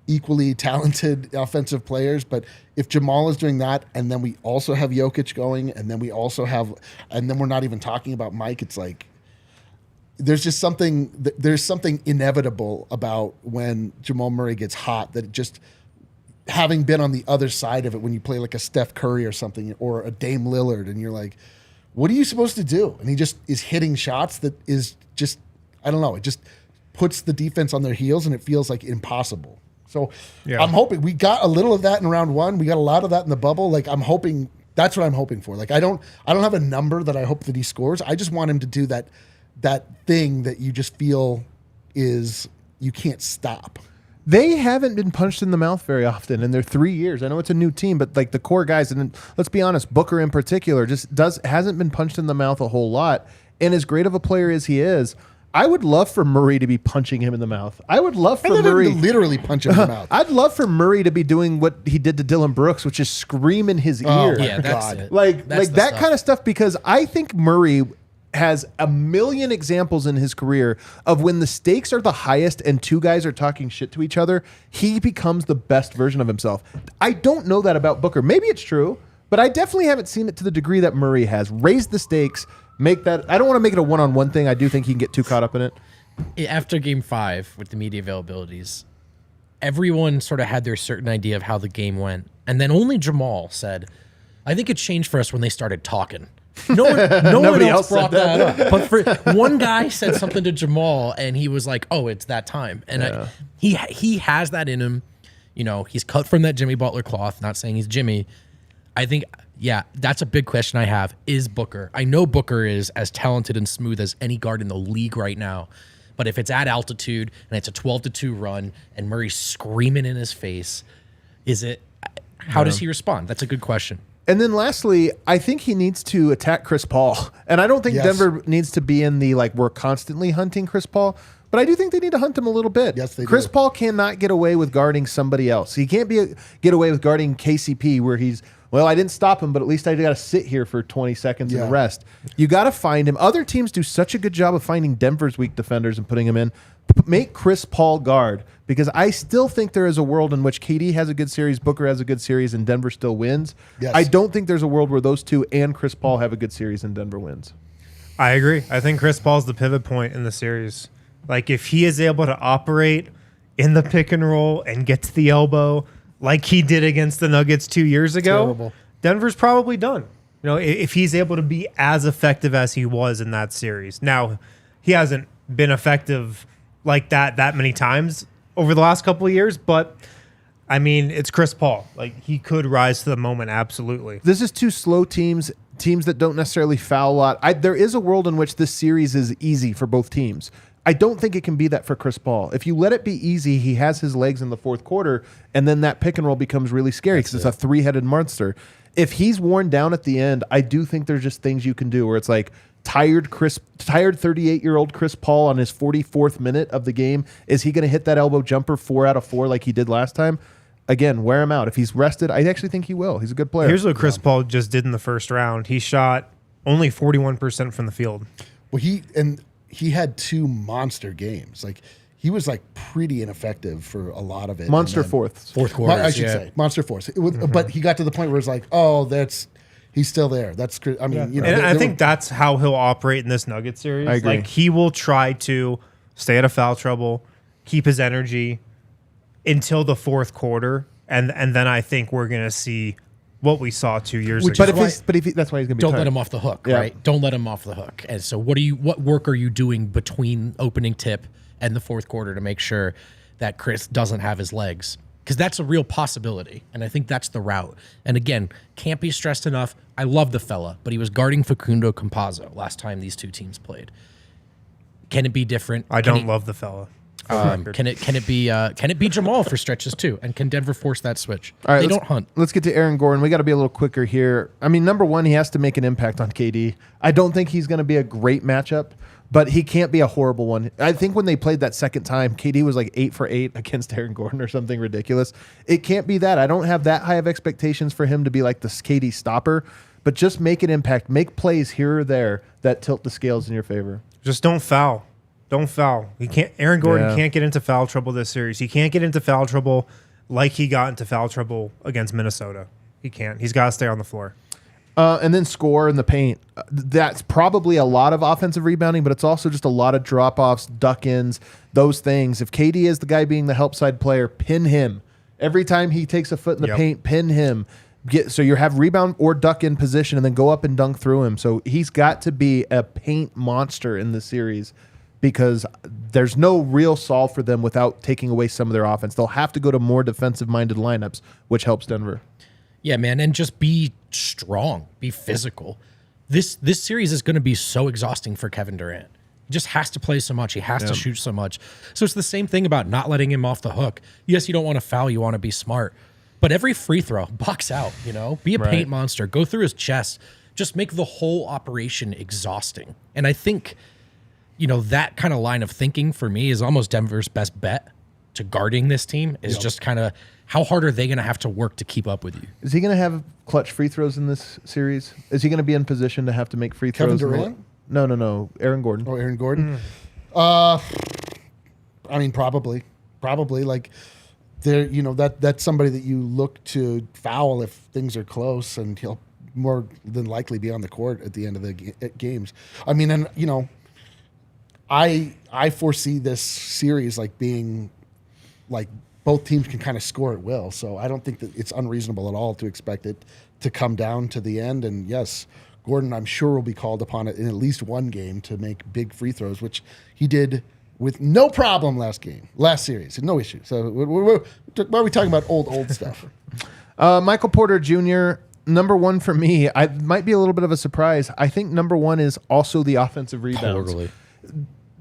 equally talented offensive players, but if Jamal is doing that, and then we also have Jokic going, and then we're not even talking about Mike, it's like there's something inevitable about when Jamal Murray gets hot, that it just, having been on the other side of it, when you play like a Steph Curry or something, or a Dame Lillard, and you're like, what are you supposed to do? And he just is hitting shots that is just, I don't know, it just puts the defense on their heels, and it feels like impossible. So I'm hoping we got a little of that in round one. We got a lot of that in the bubble. Like that's what I'm hoping for. Like I don't have a number that I hope that he scores. I just want him to do that thing that you just feel is you can't stop. They haven't been punched in the mouth very often in their 3 years. I know it's a new team, but like the core guys, and let's be honest, Booker in particular hasn't been punched in the mouth a whole lot. And as great of a player as he is, I would love for Murray to be punching him in the mouth. I would love for Murray to literally punch him in the mouth. I'd love for Murray to be doing what he did to Dylan Brooks, which is scream in his ear. Yeah, that's it. Like That's that kind of stuff, because I think Murray has a million examples in his career of when the stakes are the highest and two guys are talking shit to each other, he becomes the best version of himself. I don't know that about Booker. Maybe it's true, but I definitely haven't seen it to the degree that Murray has. Raised the stakes, make that. I don't want to make it a one-on-one thing. I do think he can get too caught up in it. After game 5 with the media availabilities, everyone sort of had their certain idea of how the game went. And then only Jamal said, I think it changed for us when they started talking. No one else brought that up. But one guy said something to Jamal, and he was like, "Oh, it's that time." And he has that in him. You know, he's cut from that Jimmy Butler cloth. Not saying he's Jimmy. I think, that's a big question I have. Is Booker? I know Booker is as talented and smooth as any guard in the league right now. But if it's at altitude and it's a 12-2 run and Murray's screaming in his face, how does he respond? That's a good question. And then lastly, I think he needs to attack Chris Paul. And I don't think Denver needs to be in the, like, we're constantly hunting Chris Paul. But I do think they need to hunt him a little bit. Yes, they do. Chris Paul cannot get away with guarding somebody else. He can't get away with guarding KCP where he's, well, I didn't stop him, but at least I got to sit here for 20 seconds and rest. You got to find him. Other teams do such a good job of finding Denver's weak defenders and putting him in. Make Chris Paul guard, because I still think there is a world in which KD has a good series, Booker has a good series, and Denver still wins. Yes. I don't think there's a world where those two and Chris Paul have a good series and Denver wins. I agree. I think Chris Paul's the pivot point in the series. Like, if he is able to operate in the pick and roll and get to the elbow like he did against the Nuggets 2 years ago, Terrible. Denver's probably done. You know, if he's able to be as effective as he was in that series. Now, he hasn't been effective like that many times over the last couple of years, but I mean, it's Chris Paul. Like, he could rise to the moment, absolutely. This is two slow teams that don't necessarily foul a lot. There is a world in which this series is easy for both teams. I don't think it can be that for Chris Paul. If you let it be easy, he has his legs in the fourth quarter, and then that pick and roll becomes really scary because it's a three-headed monster. If he's worn down at the end, I do think there's just things you can do where it's like tired 38-year-old Chris Paul on his 44th minute of the game. Is he going to hit that elbow jumper 4 out of 4 like he did last time? Again, wear him out. If he's rested, I actually think he will. He's a good player. Here's what Chris Paul just did in the first round. He shot only 41% from the field. Well, he had 2 monster games. Like, he was like pretty ineffective for a lot of it. Monster fourth quarter. I should say monster fourth. But he got to the point where it's like, oh, he's still there. That's, I mean, and I think that's how he'll operate in this Nuggets series. I agree. Like, he will try to stay out of foul trouble, keep his energy until the fourth quarter, and then I think we're going to see what we saw 2 years ago. But if that's why he's going to be Don't tired. let him off the hook, Yeah. right? Don't let him off the hook. And so what work are you doing between opening tip and the fourth quarter to make sure that Chris doesn't have his legs? Because that's a real possibility. And I think that's the route. And again, can't be stressed enough. I love the fella, but he was guarding Facundo Campazzo last time these two teams played. Can it be different? I don't love the fella. Can it be Jamal for stretches too? And can Denver force that switch? All right, They let's- don't hunt. Let's get to Aaron Gordon. We got to be a little quicker here. I mean, number one, he has to make an impact on KD. I don't think he's going to be a great matchup, but he can't be a horrible one. I think when they played that second time, KD was like 8 for 8 against Aaron Gordon or something ridiculous. It can't be that. I don't have that high of expectations for him to be like the KD stopper, but just make an impact, make plays here or there that tilt the scales in your favor. Just don't foul. Don't foul. Aaron Gordon Yeah. can't get into foul trouble this series. He can't get into foul trouble like he got into foul trouble against Minnesota. He can't. He's got to stay on the floor. And then score in the paint. That's probably a lot of offensive rebounding, but it's also just a lot of drop-offs, duck-ins, those things. If KD is the guy being the help side player, pin him. Every time he takes a foot in the paint, pin him. So you have rebound or duck in position and then go up and dunk through him. So he's got to be a paint monster in this series because there's no real solve for them without taking away some of their offense. They'll have to go to more defensive-minded lineups, which helps Denver. Yeah, man, and just be strong, be physical. This series is going to be so exhausting for Kevin Durant. He just has to play so much. He has to shoot so much. So it's the same thing about not letting him off the hook. Yes, you don't want to foul. You want to be smart. But every free throw, box out, be a paint monster. Go through his chest. Just make the whole operation exhausting. And I think, that kind of line of thinking for me is almost Denver's best bet to guarding this team is just kind of how hard are they going to have to work to keep up with you? Is he going to have clutch free throws in this series? Is he going to be in position to have to make free Kevin throws? Durant? No. Aaron Gordon. Oh, Aaron Gordon. I mean, probably. Like there, that's somebody that you look to foul if things are close, and he'll more than likely be on the court at the end of the games. I mean, and I foresee this series like being like both teams can kind of score at will. So I don't think that it's unreasonable at all to expect it to come down to the end. And yes, Gordon, I'm sure, will be called upon in at least one game to make big free throws, which he did with no problem last series, no issue. So why are we talking about old stuff? Michael Porter Jr., number one for me. I might be a little bit of a surprise. I think number one is also the offensive rebounds. Totally.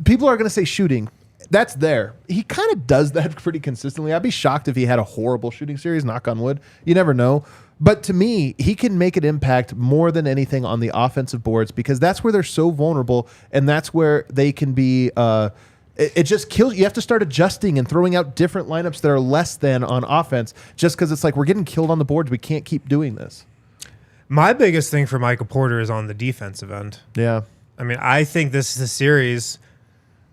People are going to say shooting. That's there. He kind of does that pretty consistently. I'd be shocked if he had a horrible shooting series, knock on wood. You never know. But to me, he can make an impact more than anything on the offensive boards because that's where they're so vulnerable and that's where they can be it just kills. You have to start adjusting and throwing out different lineups that are less than on offense just because it's like we're getting killed on the boards. We can't keep doing this. My biggest thing for Michael Porter is on the defensive end. Yeah. I mean, I think this is a series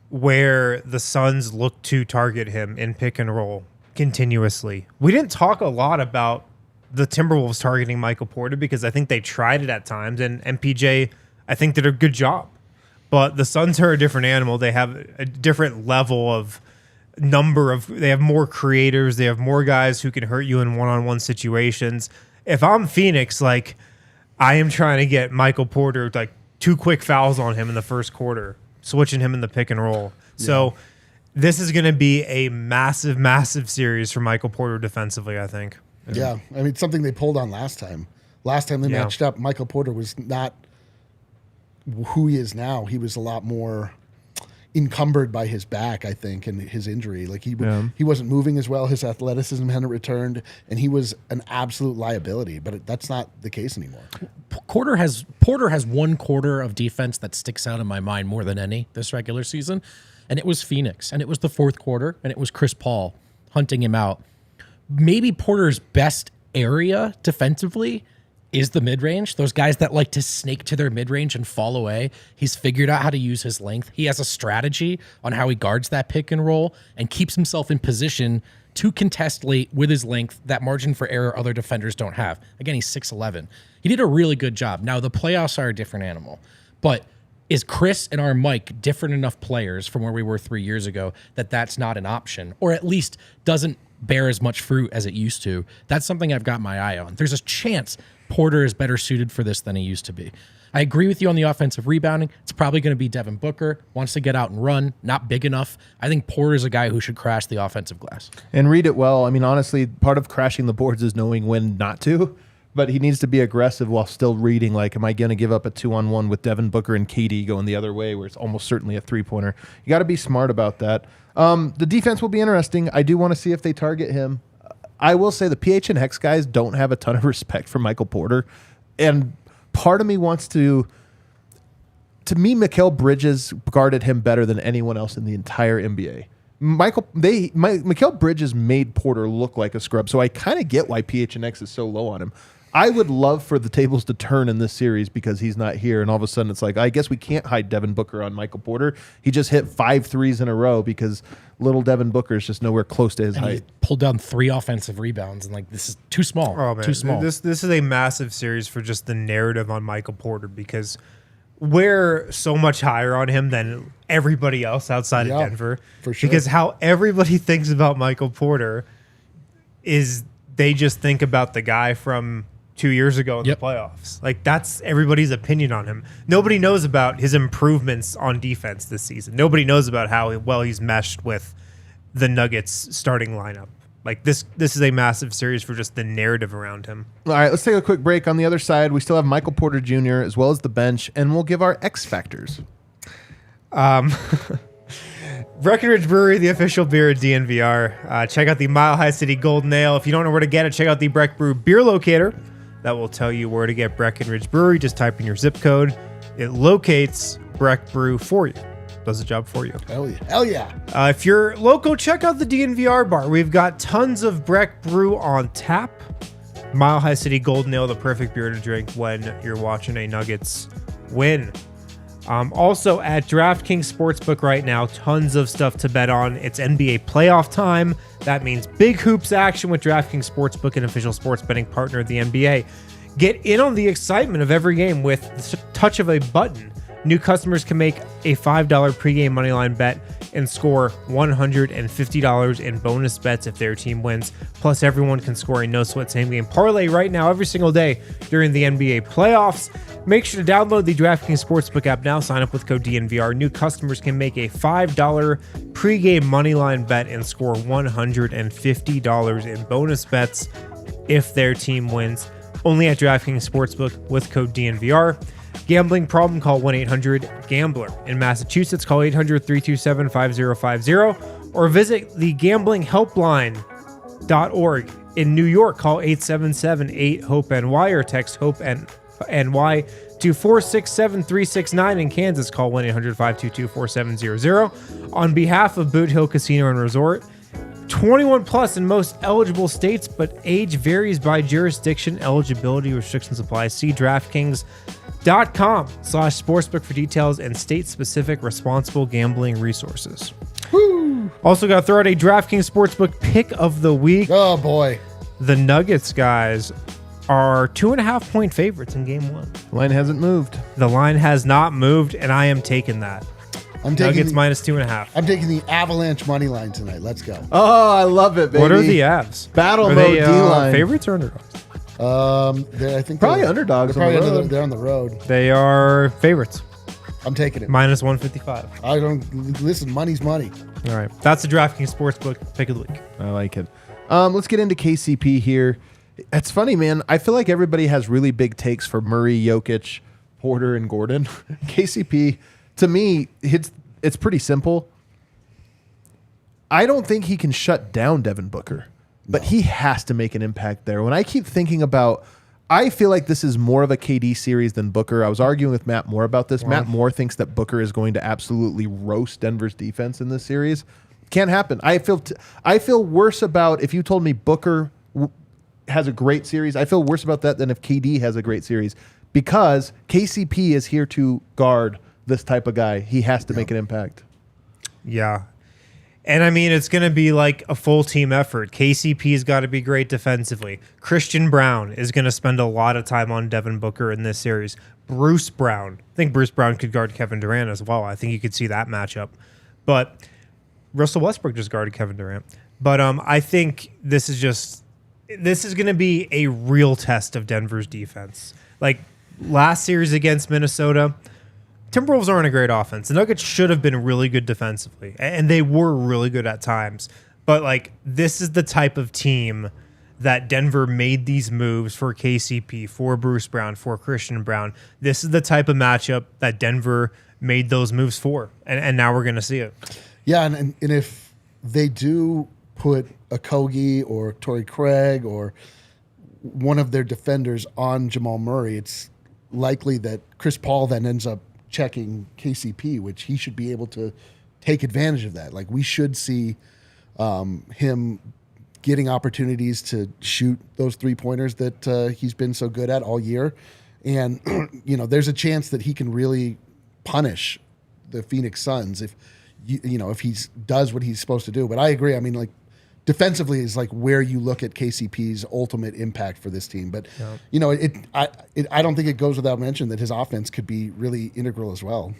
where the Suns look to target him in pick and roll continuously. We didn't talk a lot about the Timberwolves targeting Michael Porter because I think they tried it at times, and MPJ, I think, did a good job. But the Suns are a different animal. They have a different level of they have more creators. They have more guys who can hurt you in one-on-one situations. If I'm Phoenix, like, I am trying to get Michael Porter, like, 2 quick fouls on him in the first quarter, switching him in the pick and roll. Yeah. So this is going to be a massive, massive series for Michael Porter defensively, I think. Yeah. I mean, something they pulled on last time. Last time they matched up, Michael Porter was not who he is now. He was a lot more encumbered by his back, I think, and his injury. Like he wasn't moving as well. His athleticism hadn't returned, and he was an absolute liability. But that's not the case anymore. Porter has 1 quarter of defense that sticks out in my mind more than any this regular season, and it was Phoenix, and it was the fourth quarter, and it was Chris Paul hunting him out. Maybe Porter's best area defensively is the mid-range. Those guys that like to snake to their mid-range and fall away. He's figured out how to use his length. He has a strategy on how he guards that pick and roll and keeps himself in position to contest late with his length, that margin for error other defenders don't have. Again, he's 6'11". He did a really good job. Now, the playoffs are a different animal, but is Chris and our Mike different enough players from where we were 3 years ago that that's not an option, or at least doesn't bear as much fruit as it used to? That's something I've got my eye on. There's a chance Porter is better suited for this than he used to be. I agree with you on the offensive rebounding. It's probably going to be Devin Booker. Wants to get out and run, not big enough. I think Porter is a guy who should crash the offensive glass. And read it well. I mean, honestly, part of crashing the boards is knowing when not to, but he needs to be aggressive while still reading, like, am I going to give up a 2-on-1 with Devin Booker and KD going the other way where it's almost certainly a three-pointer? You got to be smart about that. The defense will be interesting. I do want to see if they target him. I will say the PH and Hex guys don't have a ton of respect for Michael Porter. And part of me wants to me, Mikal Bridges guarded him better than anyone else in the entire NBA. Mikal Bridges made Porter look like a scrub, so I kind of get why PHNX is so low on him. I would love for the tables to turn in this series because he's not here, and all of a sudden it's like, I guess we can't hide Devin Booker on Michael Porter. He just hit 5 threes in a row because little Devin Booker is just nowhere close to his height. He pulled down 3 offensive rebounds, and like, this is too small. Oh, man. Too small. This is a massive series for just the narrative on Michael Porter because we're so much higher on him than everybody else outside of Denver. For sure. Because how everybody thinks about Michael Porter is they just think about the guy from 2 years ago in the playoffs. Like, that's everybody's opinion on him. Nobody knows about his improvements on defense this season. Nobody knows about how well he's meshed with the Nuggets starting lineup. Like, this is a massive series for just the narrative around him. All right, let's take a quick break. On the other side, we still have Michael Porter Jr. as well as the bench, and we'll give our X factors. Breckenridge Brewery, the official beer of DNVR. Check out the Mile High City Golden Ale. If you don't know where to get it, check out the Breck Brew beer locator. That will tell you where to get Breckenridge Brewery. Just type in your zip code. It locates Breck Brew for you. Does the job for you. Hell yeah. Hell yeah. If you're local, check out the DNVR Bar. We've got tons of Breck Brew on tap. Mile High City Golden Ale, the perfect beer to drink when you're watching a Nuggets win. Also at DraftKings Sportsbook right now, tons of stuff to bet on. It's NBA playoff time. That means big hoops action with DraftKings Sportsbook, an official sports betting partner of the NBA. Get in on the excitement of every game with the touch of a button. New customers can make a $5 pregame moneyline bet and score $150 in bonus bets if their team wins. Plus, everyone can score a no-sweat same-game parlay right now every single day during the NBA playoffs. Make sure to download the DraftKings Sportsbook app now. Sign up with code DNVR. New customers can make a $5 pregame moneyline bet and score $150 in bonus bets if their team wins. Only at DraftKings Sportsbook with code DNVR. Gambling problem, call 1-800-GAMBLER. In Massachusetts, call 800-327-5050 or visit the gamblinghelpline.org. In New York, call 877-8-HOPE-NY or text HOPE-NY to 467-369. In Kansas, call 1-800-522-4700. On behalf of Boot Hill Casino and Resort, 21 plus in most eligible states, but age varies by jurisdiction. Eligibility restrictions apply. See DraftKings.com/sportsbook for details and state-specific responsible gambling resources. Woo. Also got to throw out a DraftKings Sportsbook pick of the week. Oh, boy. The Nuggets, guys, are 2.5-point favorites in game 1. Line hasn't moved. The line has not moved, and I am taking that. Nuggets minus 2.5. I'm taking the Avalanche money line tonight. Let's go. Oh, I love it, baby. What are the Avs? Battle are mode they, D-line. Favorites or underdogs? I think Probably underdogs They're on the probably road. they're on the road. They are favorites. I'm taking it. Minus 155. I don't listen. Money's money. All right. That's the DraftKings Sportsbook pick of the week. I like it. Let's get into KCP here. It's funny, man. I feel like everybody has really big takes for Murray, Jokic, Porter, and Gordon. KCP, to me, it's pretty simple. I don't think he can shut down Devin Booker, but he has to make an impact there. When I keep thinking about, I feel like this is more of a KD series than Booker. I was arguing with Matt Moore about this. Matt Moore thinks that Booker is going to absolutely roast Denver's defense in this series. Can't happen. I feel worse about if you told me Booker has a great series. I feel worse about that than if KD has a great series because KCP is here to guard this type of guy. He has to make an impact. Yeah. And I mean, it's going to be like a full team effort. KCP's got to be great defensively. Christian Brown is going to spend a lot of time on Devin Booker in this series. Bruce Brown. I think Bruce Brown could guard Kevin Durant as well. I think you could see that matchup. But Russell Westbrook just guarded Kevin Durant. But I think this is going to be a real test of Denver's defense. Like last series against Minnesota, Timberwolves aren't a great offense. The Nuggets should have been really good defensively, and they were really good at times. But like this is the type of team that Denver made these moves for KCP, for Bruce Brown, for Christian Brown. This is the type of matchup that Denver made those moves for, and now we're going to see it. Yeah, and if they do put a Kogi or Torrey Craig or one of their defenders on Jamal Murray, it's likely that Chris Paul then ends up checking KCP, which he should be able to take advantage of that. Like we should see him getting opportunities to shoot those 3-pointers that he's been so good at all year. And, there's a chance that he can really punish the Phoenix Suns if he does what he's supposed to do. But I agree. I mean, like defensively is like where you look at KCP's ultimate impact for this team. But I don't think it goes without mention that his offense could be really integral as well.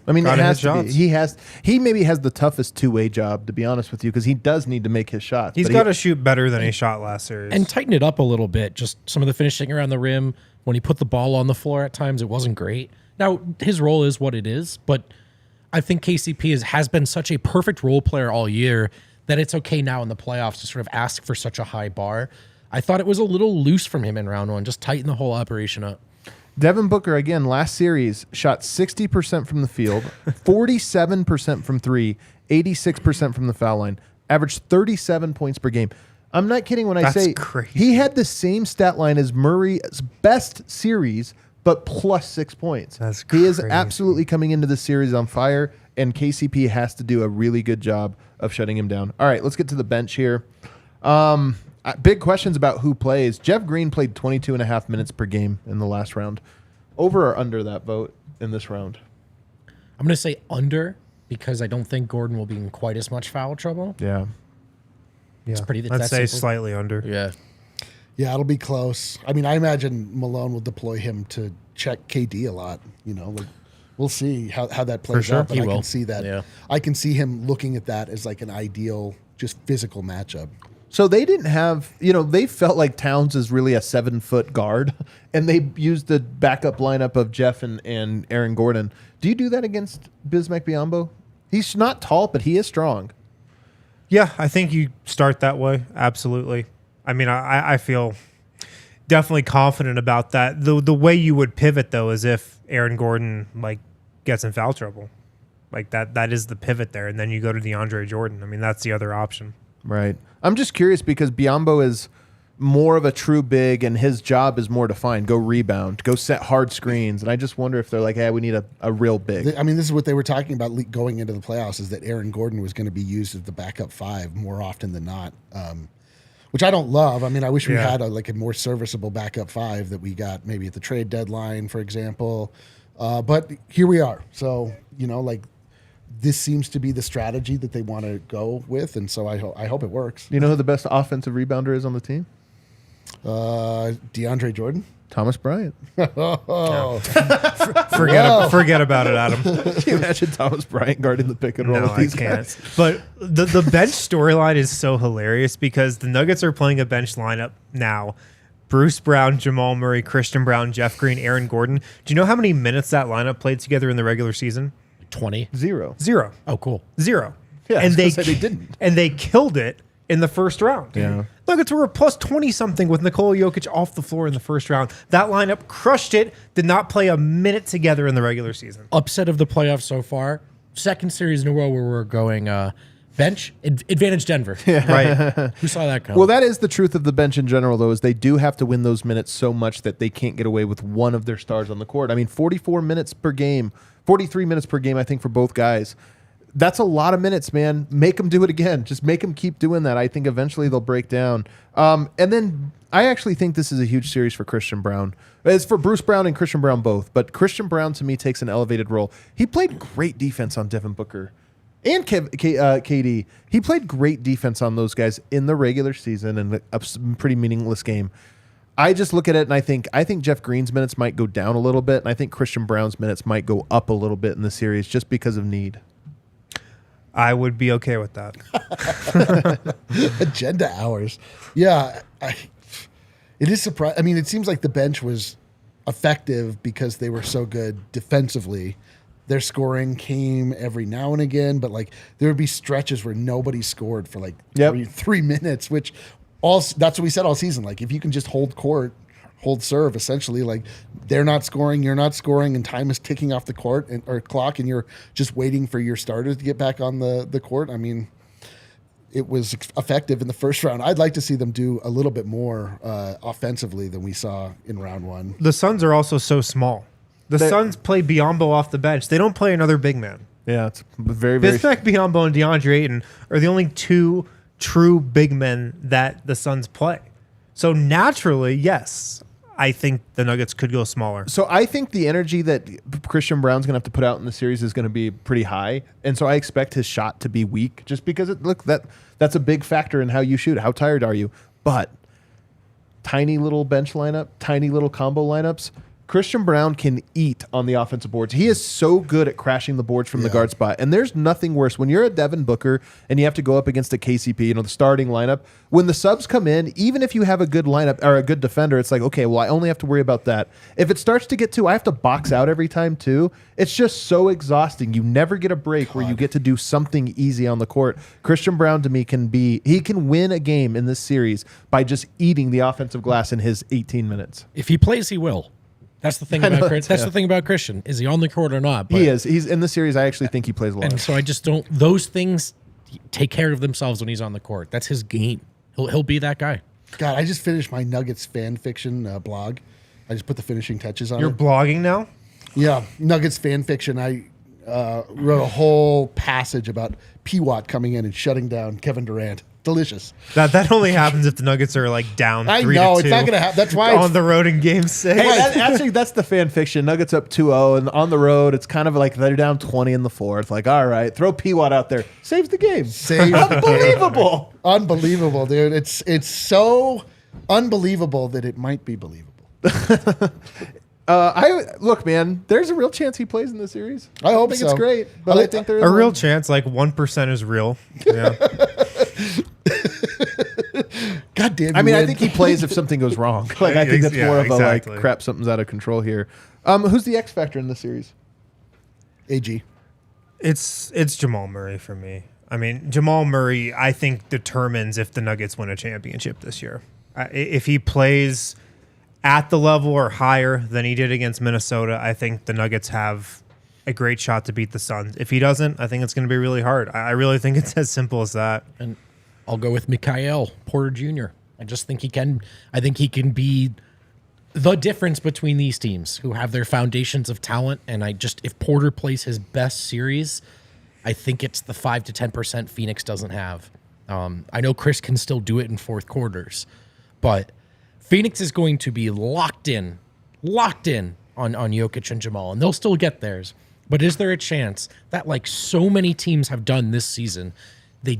I mean, it has to shots. be. He maybe has the toughest two-way job, to be honest with you, because he does need to make his shots. He's got to shoot better than he shot last series. And tighten it up a little bit. Just some of the finishing around the rim. When he put the ball on the floor at times, it wasn't great. Now, his role is what it is, but I think KCP has been such a perfect role player all year that it's okay now in the playoffs to sort of ask for such a high bar. I thought it was a little loose from him in round one. Just tighten the whole operation up. Devin Booker, again, last series, shot 60% from the field, 47% from three, 86% from the foul line, averaged 37 points per game. I'm not kidding when I say crazy. He had the same stat line as Murray's best series, but plus 6 points. That's He is crazy. absolutely coming into this series on fire, and KCP has to do a really good job of shutting him down. All right, let's get to the bench here. Big questions about who plays. Jeff Green played 22 and a half minutes per game in the last round. Over or under that vote in this round? I'm going to say under because I don't think Gordon will be in quite as much foul trouble. Yeah. It's pretty. I'd that's say simple. slightly under. Yeah. Yeah, it'll be close. I mean, I imagine Malone will deploy him to check KD a lot. Like we'll see how that plays sure. out. But He I will. can see that. Yeah. I can see him looking at that as like an ideal, just physical matchup. So they didn't have, they felt like Towns is really a 7-foot guard, and they used the backup lineup of Jeff and Aaron Gordon. Do you do that against Bismack Biyombo? He's not tall, but he is strong. Yeah, I think you start that way. Absolutely. I mean, I feel definitely confident about that. The way you would pivot, though, is if Aaron Gordon, gets in foul trouble. Like, that is the pivot there, and then you go to DeAndre Jordan. I mean, that's the other option. Right. I'm just curious because Biyombo is more of a true big, and his job is more defined. Go rebound, go set hard screens. And I just wonder if they're like, hey, we need a real big. I mean, this is what they were talking about going into the playoffs, is that Aaron Gordon was going to be used as the backup 5 more often than not, which I don't love. I mean, I wish we had a more serviceable backup 5 that we got maybe at the trade deadline, for example. But here we are. So, this seems to be the strategy that they want to go with, and so I hope it works. You know who the best offensive rebounder is on the team? DeAndre Jordan? Thomas Bryant. Oh, Forget about it, Adam. Can you imagine Thomas Bryant guarding the pick and roll No, with I these can't. guys? But the bench storyline is so hilarious because the Nuggets are playing a bench lineup now. Bruce Brown, Jamal Murray, Christian Brown, Jeff Green, Aaron Gordon. Do you know how many minutes that lineup played together in the regular season? 20. Zero. Oh, cool. Zero. Yeah, and they didn't. And they killed it in the first round. Yeah. Nuggets were a plus 20-something with Nikola Jokic off the floor in the first round. That lineup crushed it, did not play a minute together in the regular season. Upset of the playoffs so far. Second series in a row where we're going bench, advantage Denver. Right. Who saw that coming? Well, that is the truth of the bench in general, though, is they do have to win those minutes so much that they can't get away with one of their stars on the court. I mean, 44 minutes per game, 43 minutes per game, I think, for both guys. That's a lot of minutes, man. Make them do it again. Just make them keep doing that. I think eventually they'll break down. And then I actually think this is a huge series for Christian Brown. It's for Bruce Brown and Christian Brown both, but Christian Brown to me takes an elevated role. He played great defense on Devin Booker And KD, he played great defense on those guys in the regular season and a pretty meaningless game. I just look at it and I think Jeff Green's minutes might go down a little bit, and I think Christian Brown's minutes might go up a little bit in the series just because of need. I would be okay with that. Agenda hours. Yeah. It is surprising. I mean, it seems like the bench was effective because they were so good defensively. Their scoring came every now and again, but like there would be stretches where nobody scored for like three minutes, which that's what we said all season. Like if you can just hold court, hold serve, essentially, like they're not scoring, you're not scoring, and time is ticking off the court or clock, and you're just waiting for your starters to get back on the court. I mean, it was effective in the first round. I'd like to see them do a little bit more offensively than we saw in round one. The Suns are also so small. The Suns play Biyombo off the bench. They don't play another big man. Yeah, it's very, very... Bismack Biyombo and DeAndre Ayton are the only two true big men that the Suns play. So naturally, yes, I think the Nuggets could go smaller. So I think the energy that Christian Brown's going to have to put out in the series is going to be pretty high. And so I expect his shot to be weak just because, that's a big factor in how you shoot. How tired are you? But tiny little bench lineup, tiny little combo lineups, Christian Brown can eat on the offensive boards. He is so good at crashing the boards from the guard spot. And there's nothing worse. When you're a Devin Booker and you have to go up against a KCP, the starting lineup, when the subs come in, even if you have a good lineup or a good defender, it's like, okay, well, I only have to worry about that. If it starts to get I have to box out every time too. It's just so exhausting. You never get a break where you get to do something easy on the court. Christian Brown to me he can win a game in this series by just eating the offensive glass in his 18 minutes. If he plays, he will. That's the thing about That's the thing about Christian. Is he on the court or not? But, he is. He's in the series. I actually think he plays a lot. And so I just don't. Those things take care of themselves when he's on the court. That's his game. He'll be that guy. God, I just finished my Nuggets fan fiction blog. I just put the finishing touches on You're it. blogging now? Yeah, Nuggets fan fiction. I wrote a whole passage about P-Watt coming in and shutting down Kevin Durant. Delicious. That only happens if the Nuggets are like down 3-2. I know, it's not going to happen. That's why on the road in game 6. Hey, actually, that's the fan fiction. Nuggets up 2-0, and on the road, it's kind of like they're down 20 in the fourth. Like, all right, throw P-Watt out there. Saves the game. Unbelievable. Unbelievable, dude. It's so unbelievable that it might be believable. Look, man, there's a real chance he plays in the series. I hope think so. It's great, but I think there is a real chance, like 1% is real. Yeah. God damn. I mean, I think he plays if something goes wrong. Like, I think that's more of exactly. a like crap. Something's out of control here. Who's the X factor in the series? AG. It's Jamal Murray for me. I mean, Jamal Murray, I think, determines if the Nuggets win a championship this year. If he plays at the level or higher than he did against Minnesota, I think the Nuggets have a great shot to beat the Suns. If he doesn't, I think it's going to be really hard. I really think it's as simple as that. And I'll go with Mikhail Porter Jr. I just think he can. I think he can be the difference between these teams who have their foundations of talent. And if Porter plays his best series, I think it's the 5 to 10% Phoenix doesn't have. I know Chris can still do it in fourth quarters, but Phoenix is going to be locked in on Jokic and Jamal, and they'll still get theirs. But is there a chance that, like so many teams have done this season, they're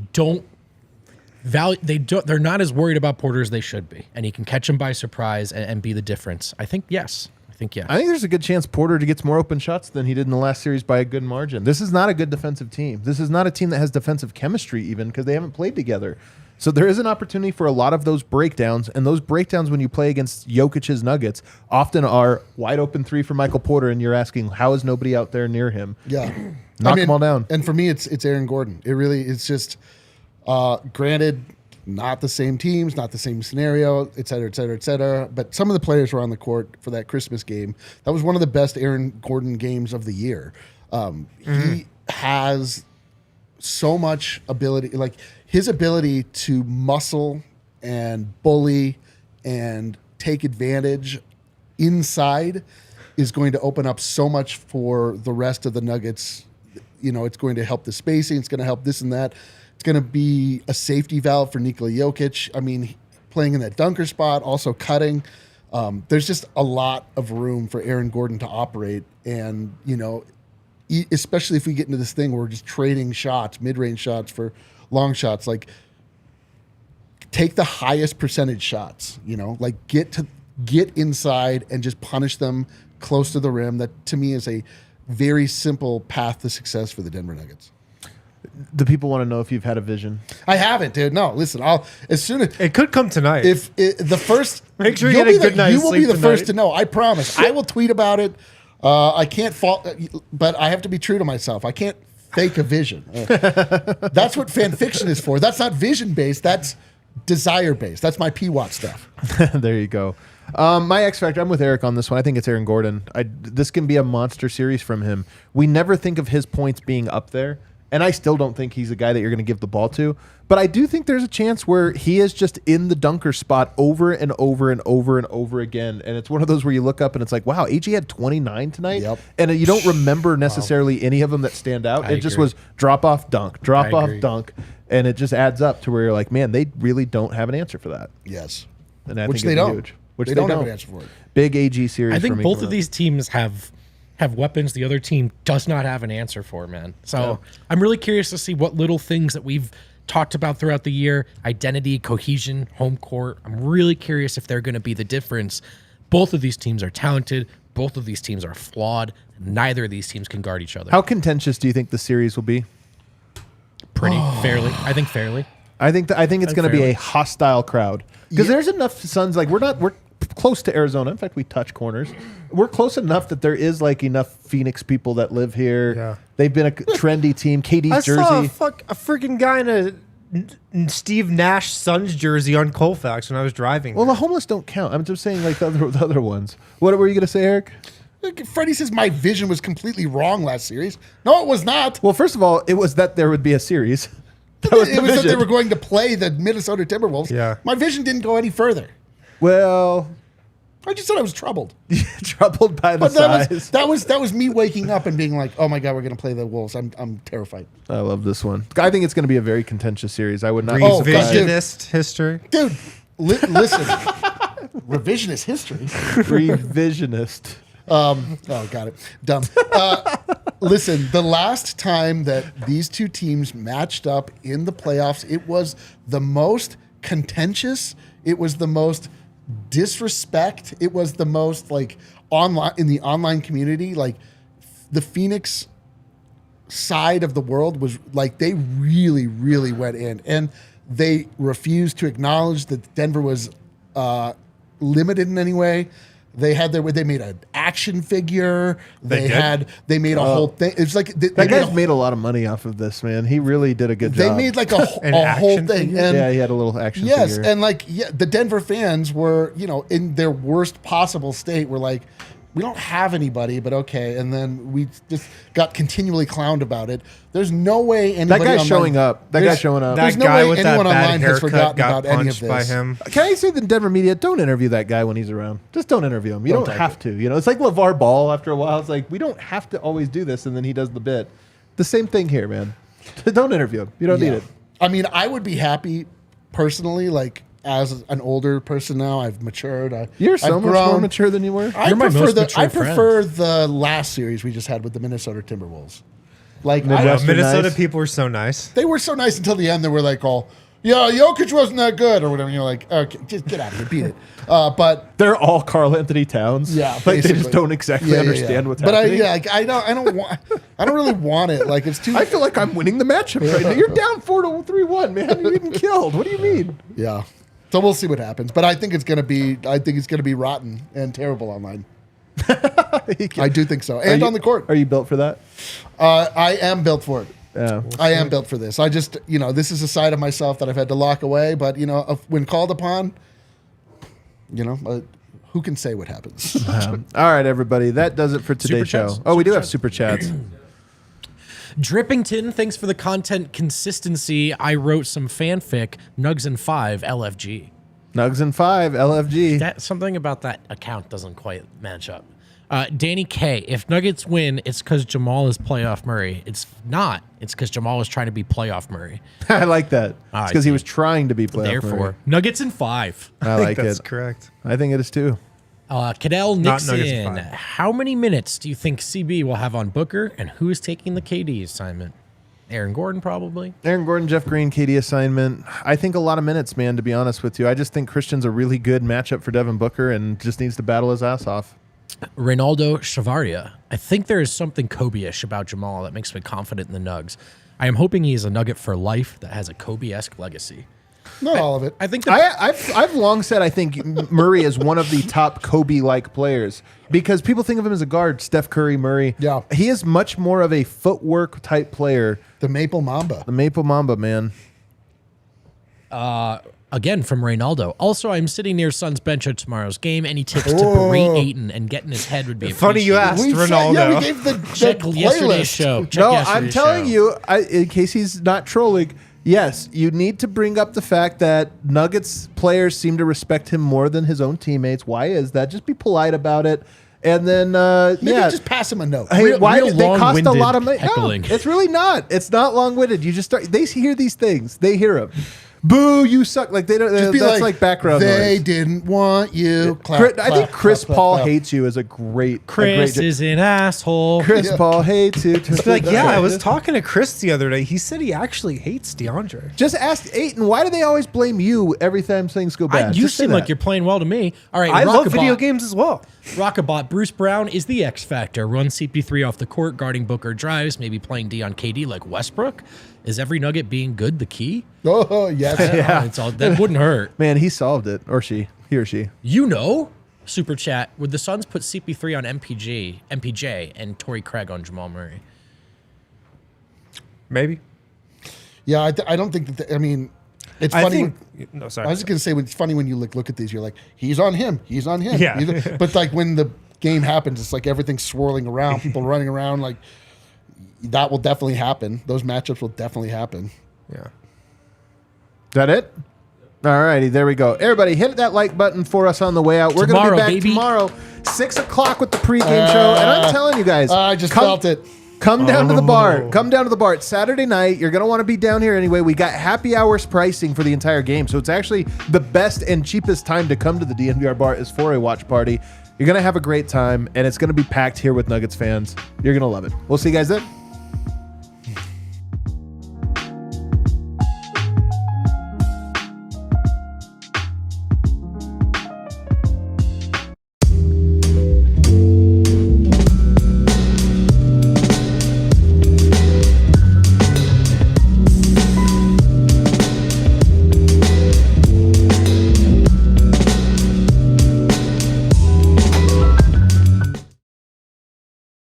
not as worried about Porter as they should be, and he can catch them by surprise and be the difference? I think yes. I think there's a good chance Porter gets more open shots than he did in the last series by a good margin. This is not a good defensive team. This is not a team that has defensive chemistry even because they haven't played together. So there is an opportunity for a lot of those breakdowns, and those breakdowns when you play against Jokic's Nuggets often are wide open three for Michael Porter, and you're asking, how is nobody out there near him? Yeah. Knock them all down. And for me, it's Aaron Gordon. It's just, granted, not the same teams, not the same scenario, et cetera, et cetera, et cetera. But some of the players were on the court for that Christmas game. That was one of the best Aaron Gordon games of the year. He has so much ability, like his ability to muscle and bully and take advantage inside is going to open up so much for the rest of the Nuggets. It's going to help the spacing. It's going to help this and that. It's going to be a safety valve for Nikola Jokic. I mean, playing in that dunker spot, also cutting. There's just a lot of room for Aaron Gordon to operate. And, especially if we get into this thing where we're just trading shots, mid-range shots for long shots, like take the highest percentage shots, like get inside and just punish them close to the rim. That to me is a very simple path to success for the Denver Nuggets. The people want to know if you've had a vision. I haven't, dude. No, listen. As soon as It could come tonight. if the first, Make sure you you'll get a be good night's you will be sleep the tonight. first to know. I promise. I will tweet about it. I can't fault, but I have to be true to myself. I can't fake a vision. That's what fan fiction is for. That's not vision based. That's desire based. That's my PWAT stuff. There you go. My X Factor, I'm with Eric on this one. I think it's Aaron Gordon. This can be a monster series from him. We never think of his points being up there, and I still don't think he's a guy that you're going to give the ball to. But I do think there's a chance where he is just in the dunker spot over and over and over and over again. And it's one of those where you look up and it's like, wow, AG had 29 tonight. Yep. And you don't remember necessarily any of them that stand out. It just agree. was drop off, dunk, drop off, agree. dunk. And it just adds up to where you're like, man, they really don't have an answer for that. Yes. And I Which think they it's don't. huge. Which they don't have an answer for it. Big AG series. I think for me both coming of up. these teams have weapons the other team does not have an answer for, man. So I'm really curious to see what little things that we've talked about throughout the year, identity, cohesion, home court. I'm really curious if they're going to be the difference. Both of these teams are talented. Both of these teams are flawed. Neither of these teams can guard each other. How contentious do you think the series will be? Pretty fairly. I think fairly. I think it's going to be fairly. a hostile crowd because there's enough Suns. Like we're close to Arizona. In fact, we touch corners. We're close enough that there is like enough Phoenix people that live here. Yeah. They've been a trendy team. KD's I jersey. saw a freaking guy in a Steve Nash Suns jersey on Colfax when I was driving. Well, the homeless don't count. I'm just saying like the other ones. What were you going to say, Eric? Look, Freddie says my vision was completely wrong last series. No, it was not. Well, first of all, it was that there would be a series. That was It the was that they vision. were going to play the Minnesota Timberwolves. Yeah. My vision didn't go any further. Well, I just said I was troubled. troubled by the But size. that was me waking up and being like, "Oh my god, we're going to play the Wolves." I'm terrified. I love this one. I think it's going to be a very contentious series. I would not. Oh, be God, surprised. Revisionist history. Dude, listen. Revisionist history. Revisionist. Oh, got it. Dumb. Listen, the last time that these two teams matched up in the playoffs, it was the most contentious. It was the most disrespect. It was the most like online in the online community. Like the Phoenix side of the world was like they really, really went in, and they refused to acknowledge that Denver was limited in any way. They made an action figure. They made a whole thing. It's like That guy's made a lot of money off of this, man. He really did a good they job. made like a An whole action thing. figure? And Yeah, he had a little action yes, figure. and the Denver fans were, in their worst possible state, were like, we don't have anybody, but okay. And then we just got continually clowned about it. There's no way anybody guy's online- showing up. That There's- guy's showing up. There's That no guy way with that anyone bad online has haircut forgotten got about any of punched by this. him. Can I say the Denver media, don't interview that guy when he's around. Just don't interview him. You Don't don't talk have to. It's like LeVar Ball after a while. It's like, we don't have to always do this, and then he does the bit. The same thing here, man. Don't interview him. You don't need it. I mean, I would be happy personally, like as an older person now, I've matured. You're so I've much more grown. mature than you were. I You're my prefer most the mature I friend. prefer the last series we just had with the Minnesota Timberwolves. Like Midwest- Minnesota nice. people were so nice. they were so nice until the end. They were like, "Oh, yeah, Jokic wasn't that good," or whatever. And you're like, "Okay, just get out of here, beat it." But They're all Carl Anthony Towns. yeah, Like they basically. just don't exactly understand what's but happening. I don't really want it. Like it's too. I feel like I'm winning the matchup right now. You're down 4-3-1, man. You're getting killed. What do you mean? Yeah. So we'll see what happens. But I think it's gonna be rotten and terrible online. I do think so. And on the court. Are you built for that? I am built for it. Yeah. I am built for this. I just, this is a side of myself that I've had to lock away. But, when called upon, who can say what happens? All right, everybody. That does it for today's Super show. chats. Oh, we Super do have chats. super chats. Drippington, thanks for the content consistency. I wrote some fanfic, Nugs and 5, LFG. Nugs and 5, LFG. That something about that account doesn't quite match up. Danny K, if Nuggets win, it's because Jamal is playoff Murray. It's not. It's because Jamal was trying to be playoff Murray. I like that. I It's because he see. was trying to be playoff Therefore, Murray. Nuggets in 5. I like that's it. correct. I think it is too. Cadell Not Nuggets Nixon, five. how many minutes do you think CB will have on Booker, and who is taking the KD assignment? Aaron Gordon, probably. Aaron Gordon, Jeff Green, KD assignment. I think a lot of minutes, man, to be honest with you. I just think Christian's a really good matchup for Devin Booker and just needs to battle his ass off. Reynaldo Chavaria. I think there is something Kobe-ish about Jamal that makes me confident in the Nugs. I am hoping he is a Nugget for life that has a Kobe-esque legacy. Not all of it. I think I've long said I think Murray is one of the top Kobe-like players because people think of him as a guard, Steph Curry, Murray. Yeah. He is much more of a footwork type player. The Maple Mamba. The Maple Mamba, man. Again, from Reynaldo. Also, I'm sitting near Suns bench at tomorrow's game. Any tips to berate Ayton and get in his head would be Funny you appreciated. asked, Said, Ronaldo. we gave the Check yesterday's playlist. show. Check No, I'm yesterday's telling show. you, in case he's not trolling, yes, you need to bring up the fact that Nuggets players seem to respect him more than his own teammates. Why is that? Just be polite about it. And then, Maybe yeah. just pass him a note. Hey, Real- why real did they cost a long-winded lot of money? No, heckling. it's really not. It's not long-winded. You just start. They hear these things. They hear them. Boo! You suck. Like they don't. Just be That's like background They noise. didn't want you. Clap, I think clap, Chris clap, Paul clap. hates you as a great. Chris is an asshole. Chris Paul hates you. It's like, yeah, I was talking to Chris the other day. He said he actually hates DeAndre. Just ask Ayton. Why do they always blame you every time things go bad? You Just say seem like that. you're playing well to me. All right, I love Rockabot- video games as well. Rockabot, Bruce Brown is the X factor. Run CP3 off the court, guarding Booker drives, maybe playing D on KD like Westbrook. Is every Nugget being good the key? Oh, yes. Yeah. That wouldn't hurt. Man, he solved it, or she, he or she. You know, super chat. Would the Suns put CP3 on MPJ, and Torrey Craig on Jamal Murray? Maybe. Yeah, I don't think that. I mean, it's I funny. think. No, sorry. I was just gonna say, it's funny when you look at these. You're like, he's on him. He's on him. Yeah. But like when the game happens, it's like everything's swirling around, people running around. Like that will definitely happen. Those matchups will definitely happen. Yeah. Is that it? All righty, there we go. Everybody, hit that like button for us on the way out. We're going to be Tomorrow, back baby. tomorrow, 6 o'clock with the pregame show. And I'm telling you guys, I just felt it. Come down to the bar. Come down to the bar. It's Saturday night. You're going to want to be down here anyway. We got happy hours pricing for the entire game. So it's actually the best and cheapest time to come to the DNVR bar is for a watch party. You're going to have a great time, and it's going to be packed here with Nuggets fans. You're going to love it. We'll see you guys then.